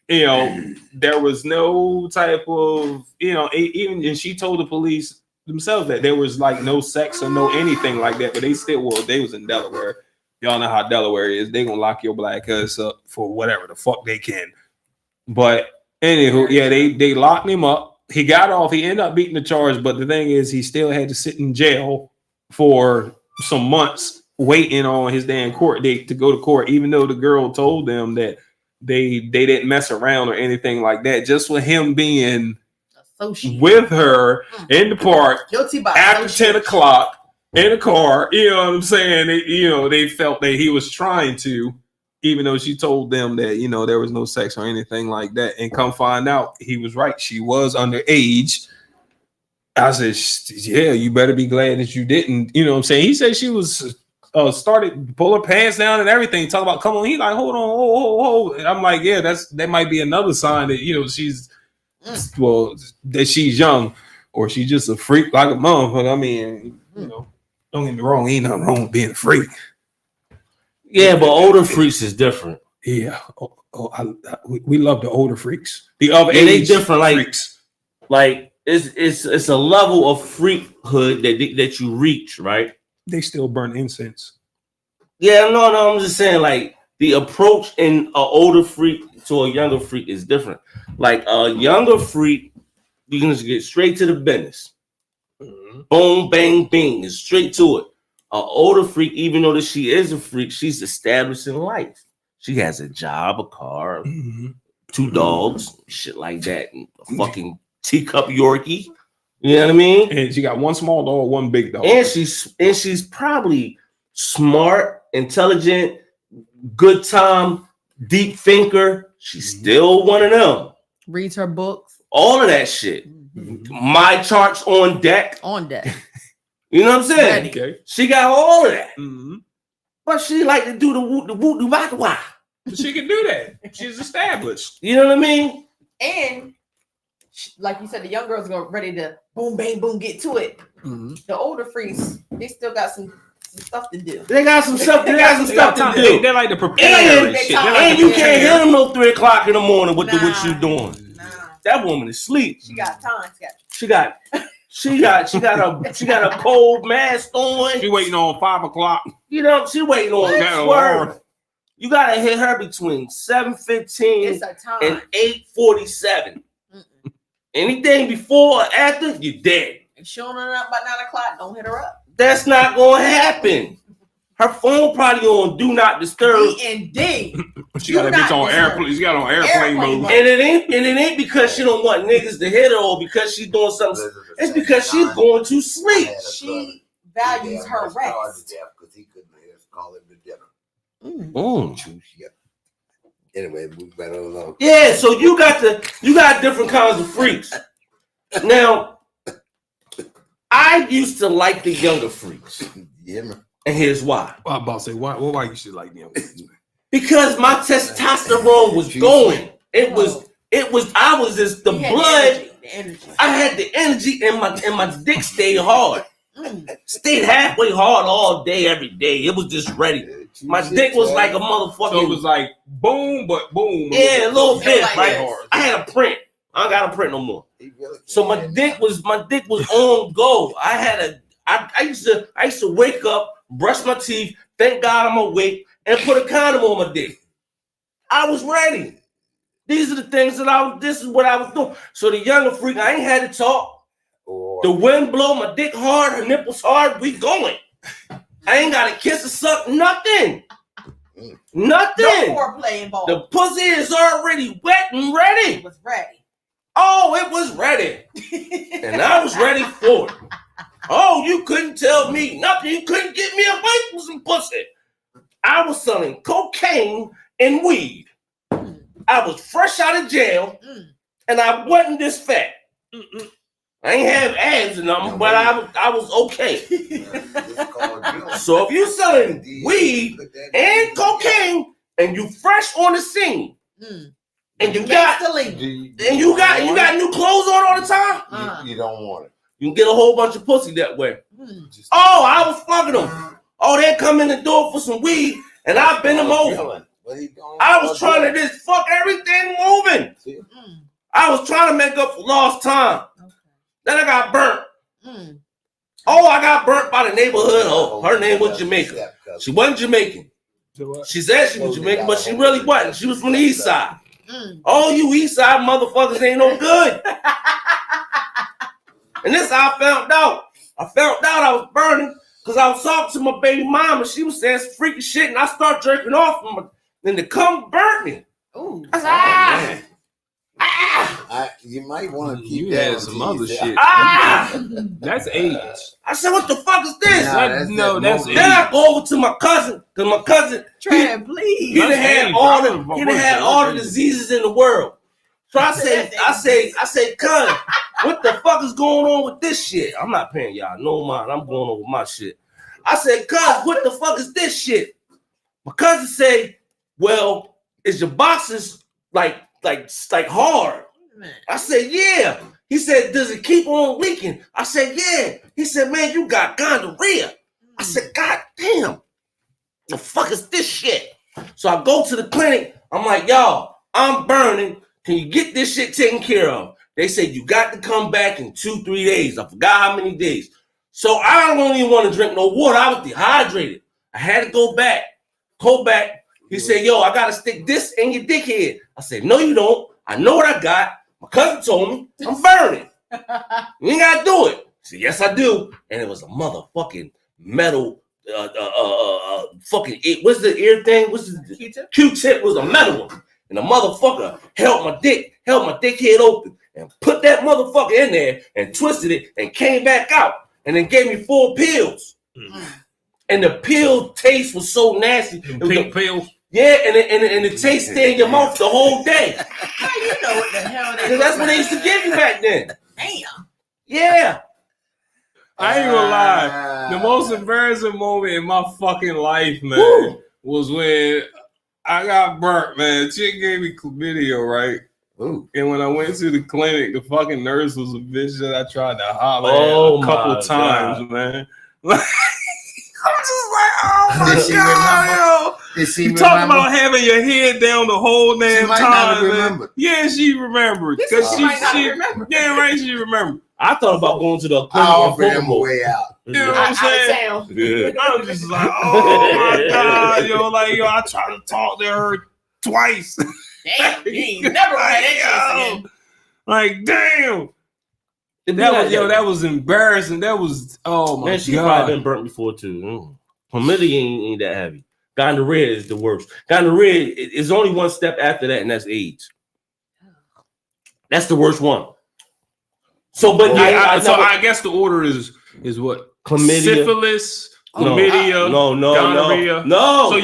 S2: There was no type of, even, and she told the police themselves that there was like no sex or no anything like that, but they was in Delaware. Y'all know how Delaware is. They gonna lock your black ass up for whatever the fuck they can. But anywho, yeah, they locked him up. He got off. He ended up beating the charge, but the thing is, he still had to sit in jail for some months waiting on his damn court date to go to court, even though the girl told them that they didn't mess around or anything like that. Just with him being with her in the park after 10 o'clock in a car, you know what I'm saying? They felt that he was trying to, even though she told them that, there was no sex or anything like that. And come find out, he was right. She was underage. I said, yeah, you better be glad that you didn't. You know what I'm saying? He said she was started to pull her pants down and everything. Talk about, come on. He's like, hold on, hold. And I'm like, yeah, that might be another sign that, she's, that she's young or she's just a freak like a motherfucker. I mean, don't get me wrong. Ain't nothing wrong with being a freak.
S5: Yeah, but older freaks is different.
S2: Yeah, we love the older freaks. The other age
S5: they different,
S2: freaks.
S5: Like it's a level of freakhood that you reach, right?
S2: They still burn incense.
S5: Yeah, no, I'm just saying, like, the approach in an older freak to a younger freak is different. Like a younger freak, you can just get straight to the business. Mm-hmm. Boom, bang, bing, is straight to it. An older freak, even though that she is a freak, she's established in life. She has a job, a car, 2 dogs, shit like that, and a fucking teacup Yorkie. You know what I mean?
S2: And she got 1 small dog, 1 big dog.
S5: And she's probably smart, intelligent, good time, deep thinker. She's still one of them.
S4: Reads her books.
S5: All of that shit. My charts on deck. You know what I'm saying?
S2: Okay.
S5: She got all of that. Mm-hmm. But she like to do the woot the wah wah.
S2: She can do that. She's established.
S5: You know what I mean?
S4: And like you said, the young girls go ready to boom, bang, boom, get to it. Mm-hmm. The older freaks, they still got some stuff to do.
S5: They got some stuff. They got some stuff to do.
S2: They like to prepare.
S5: And you can't hear them no 3 o'clock in the morning with what you doing. Nah. That woman is asleep.
S4: She got time.
S5: She got a cold mask on.
S2: She waiting on 5 o'clock.
S5: She waiting on swerve. You gotta hit her between 7:15 and 8:47. Anything before or after, you're dead.
S4: If she don't run up by 9 o'clock, don't hit her up.
S5: That's not gonna happen. Her phone probably on do not disturb.
S4: D&D.
S2: She got a bitch on airplane. She got on airplane mode.
S5: And it ain't because she don't want niggas to hit her or because she's doing something. It's because she's going to sleep.
S4: She values her rest.
S1: Because he couldn't call him to dinner.
S5: Mm.
S1: Anyway, we better alone.
S3: Yeah, so you got different kinds of freaks. Now, I used to like the younger freaks.
S1: Yeah, man.
S3: And here's why.
S2: Well, I'm about to say, why you should like them?
S3: Because my testosterone was going. It was I was just the blood.
S4: The energy.
S3: I had the energy and my dick stayed hard. Stayed halfway hard all day, every day. It was just ready. My dick was like a motherfucking.
S2: So it was like boom, but boom.
S3: Yeah, a little bit.
S4: Like
S3: I had a print. I don't got a print no more. So my dick was on go. I used to wake up, brush my teeth, thank God I'm awake, and put a condom on my dick. I was ready. These are the things that this is what I was doing. So the younger freak, I ain't had to talk. The wind blow, my dick hard, her nipples hard, we going. I ain't got to kiss or suck, nothing. Nothing.
S4: No foreplay involved.
S3: The pussy is already wet and ready.
S4: It was ready.
S3: Oh, it was ready. And I was ready for it. Oh, you couldn't tell me nothing. You couldn't get me away from some pussy. I was selling cocaine and weed. I was fresh out of jail, and I wasn't this fat. I ain't have abs or nothing, but I was okay. So if you selling weed and cocaine, and you fresh on the scene, and you got new clothes on all the time,
S1: you don't want it.
S3: you can get a whole bunch of pussy that way. Oh, I was fucking them. Oh, they come in the door for some weed, and I bend them over. I was trying to just fuck everything moving. I was trying to make up for lost time. Then I got burnt. Oh, I got burnt by the neighborhood. Oh, her name was Jamaica. She wasn't Jamaican. She said she was Jamaican, but she really wasn't. She was from the east side. Oh, you east side motherfuckers ain't no good. And this how I found out. I found out I was burning because I was talking to my baby mama. She was saying some freaky shit, and I started jerking off from her. Then the cum burnt me.
S4: Ooh.
S3: I said,
S1: you might want to keep
S2: You
S1: that
S2: had some other shit. That's age.
S3: I said, what the fuck is this?
S2: That's age.
S3: Then I go over to my cousin, because my cousin,
S4: Trent, please.
S3: he done had all the diseases in the world. So I say, cuz, what the fuck is going on with this shit? I'm not paying y'all no mind. I'm going over my shit. I said, cuz, what the fuck is this shit? My cousin say, well, is your boxes like hard? I said, yeah. He said, does it keep on leaking? I said, yeah. He said, man, you got gonorrhea. I said, God damn. The fuck is this shit? So I go to the clinic. I'm like, y'all, I'm burning. Can you get this shit taken care of? They said, you got to come back in 2-3 days. I forgot how many days. So I don't even want to drink no water. I was dehydrated. I had to go back. He said, yo, I got to stick this in your dickhead. I said, no, you don't. I know what I got. My cousin told me I'm burning. You ain't got to do it. I said, yes, I do. And it was a motherfucking metal, what's the ear thing? What's the Q-tip? Q-tip was a metal one. And the motherfucker held my dick head open and put that motherfucker in there and twisted it and came back out and then gave me 4 pills. And the pill taste was so nasty.
S2: Pink pills?
S3: Yeah, and the taste stayed in your mouth the whole day.
S4: How you know what the hell
S3: That's what they used to give you back then.
S4: Damn.
S3: Yeah.
S2: I ain't gonna lie. The most embarrassing moment in my fucking life, man, was when I got burnt, man. Chick gave me chlamydia, right?
S1: Ooh.
S2: And when I went to the clinic, the fucking nurse was a bitch that I tried to holler at a couple times, man. I'm just like, oh my God, yo. You talk about having your head down the whole damn time, man. Yeah, she remembered. Because she remember. Yeah, right, she remembered.
S3: I thought about going to the clinic.
S1: I offered him a way out.
S2: You know what I'm saying? Yeah. I'm just like, oh my God, yo, I tried to talk to her twice.
S4: Damn, you ain't never had that shit again.
S2: Like, damn. That was embarrassing. That was, oh my God.
S3: Man, she probably been burnt before too. Chlamydia ain't that heavy. Gonorrhea is the worst. Gonorrhea is only one step after that, and that's AIDS. That's the worst one. So, but
S2: I guess the order is what?
S3: Chlamydia,
S2: syphilis, chlamydia,
S3: no,
S2: gonorrhea.
S3: No.
S2: So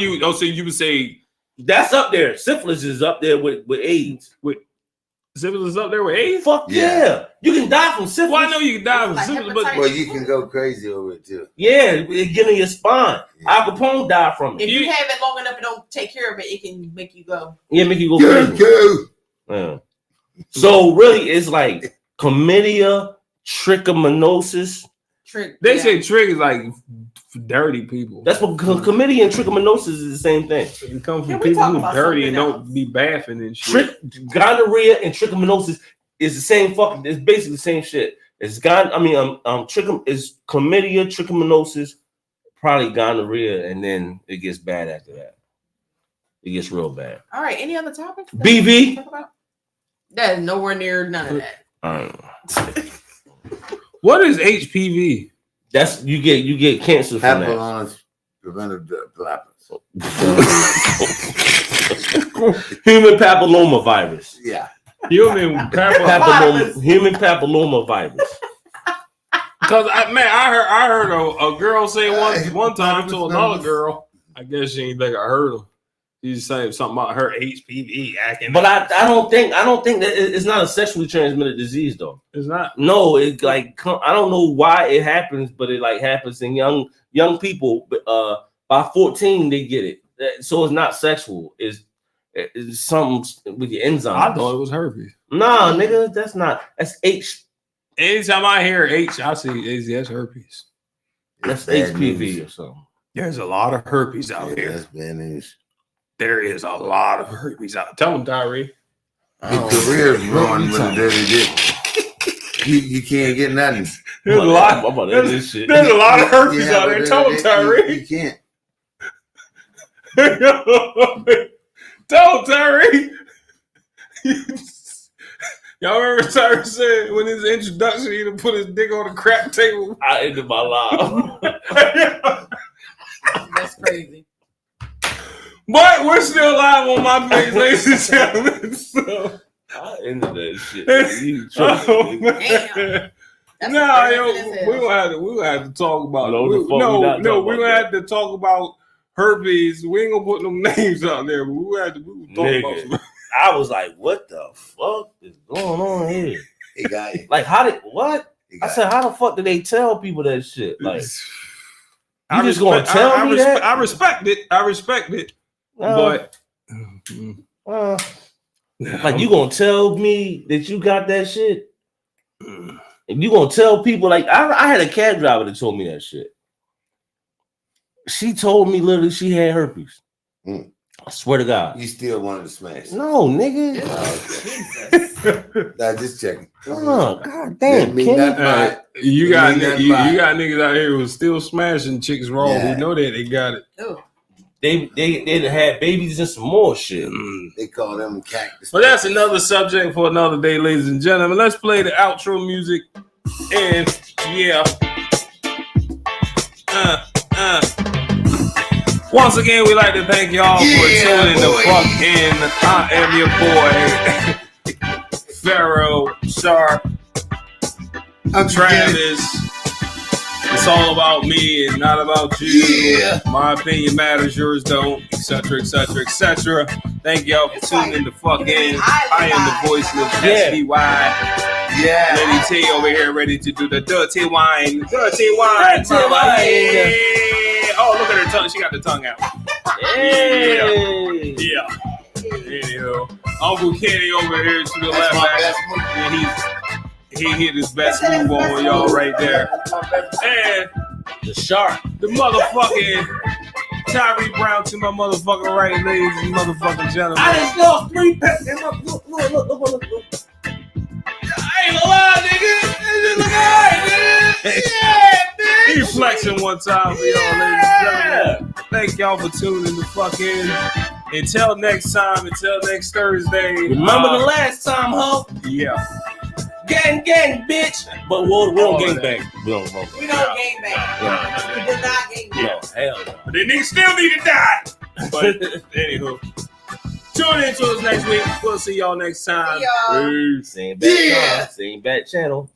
S2: you would say
S5: That's up there. Syphilis is up there with AIDS.
S2: Syphilis up there with AIDS?
S5: Fuck yeah. You can die from syphilis.
S2: Well, I know you can die from
S4: Like
S2: syphilis,
S4: hepatitis.
S2: but
S1: Well, you can go crazy over it too.
S5: Yeah, it get in your spine. Al Capone died from
S4: If
S5: it.
S4: you have it long enough and don't take care of it, it can make you go.
S5: Yeah, make you go crazy. Yeah. So really, it's like chlamydia, trichomoniasis.
S2: they say trick is like for dirty people.
S5: That's what chlamydia and trichomoniasis is the same thing.
S2: It comes
S4: Can
S2: from
S4: we
S2: people
S4: talk
S2: who
S4: about
S2: dirty and
S4: something
S2: don't be bathing and shit.
S5: Gonorrhea and trichomoniasis is the same fucking. It's basically the same shit. It's is chlamydia, trichomoniasis, probably gonorrhea, and then it gets bad after that. It gets real bad.
S4: All right. Any other topics?
S5: BV.
S4: That is nowhere near none of that.
S2: What is HPV?
S5: That's you get cancer from that.
S1: Papillons preventive blappers.
S5: Human papilloma virus.
S1: Yeah.
S2: Human
S5: Human papilloma virus.
S2: Because I heard a girl say one time to another girl. I guess she ain't think I heard her. She's saying something about her HPV acting.
S5: But I don't think that it's not a sexually transmitted disease though.
S2: It's not.
S5: No, it's like I don't know why it happens, but it like happens in young people. By 14 they get it, so it's not sexual. It's something with your enzymes.
S2: I thought it was herpes.
S5: Nah, nigga, that's H.
S2: Anytime I hear H, I see that's herpes.
S5: That's
S1: Bad
S5: HPV
S1: news.
S5: or something.
S2: There's a lot of herpes out here.
S1: That's bad news.
S2: There is a lot of herpes out. Tell them, Tyree.
S1: Your career's ruined with a dirty dick. You can't get nothing.
S2: There's a lot. There's a lot of herpes out there. Tell them, Tyree.
S1: You can't.
S2: Tell him, Tyree. Y'all remember Tyree said when his introduction, he to put his dick on the crap table.
S5: I ended my life.
S4: That's crazy.
S2: But we're still live on my page, ladies and gentlemen. So.
S5: I ended that shit.
S4: Damn.
S2: No, yo, we gonna have to talk about
S5: we're
S2: gonna have to talk about herpes. We ain't gonna put no names out there, but we have to talk about some.
S5: I was like, what the fuck is going on here?
S1: He got you.
S5: Like, I said, how the fuck do they tell people that shit? Like, you just gonna tell me that?
S2: I respect it. But
S5: like, you gonna tell me that you got that shit? And you gonna tell people, like, I had a cab driver that told me that shit. She told me literally she had herpes. I swear to God.
S1: You still wanted to smash?
S5: No, nigga.
S1: Nah, just checking.
S5: Oh, God damn.
S1: You
S2: got niggas out here who still smashing chicks raw.
S1: Yeah.
S2: We know that they got it.
S5: They had babies and some more shit.
S1: They call them cactus.
S2: But that's another subject for another day, ladies and gentlemen. Let's play the outro music. And yeah. Once again, we'd like to thank y'all for tuning the fuck in. I am your boy, Pharaoh, Sharp, Travis. It's all about me and not about you. Yeah. My opinion matters, yours don't, etc., etc., etc. Thank y'all for tuning the fuck in. I am the voiceless SBY.
S1: Yeah.
S2: Lady T over here ready to do the dirty wine. Dirty wine. Oh, look at her tongue. She got the tongue out.
S5: Hey.
S2: Yeah. Anyhow, Uncle Kenny over here to the left. And he hit his best move on y'all right there. And
S5: the shark.
S2: The motherfucking Tyree Brown to my motherfucking right, ladies and motherfucking gentlemen.
S5: I just lost 3 pets. Look.
S2: I ain't gonna lie, nigga. It look alright, nigga. Yeah, bitch. He flexing one time for y'all, ladies and gentlemen. Thank y'all for tuning the fuck in. Until next time, until next Thursday.
S5: Remember the last time, ho?
S2: Yeah.
S5: Gang, bitch. But we don't gang bang. We don't gang bang.
S4: We did not gang bang.
S5: No, hell no.
S2: But they niggas still need to die. But anywho. Tune in to us next week. We'll see y'all next time.
S5: Same bad channel.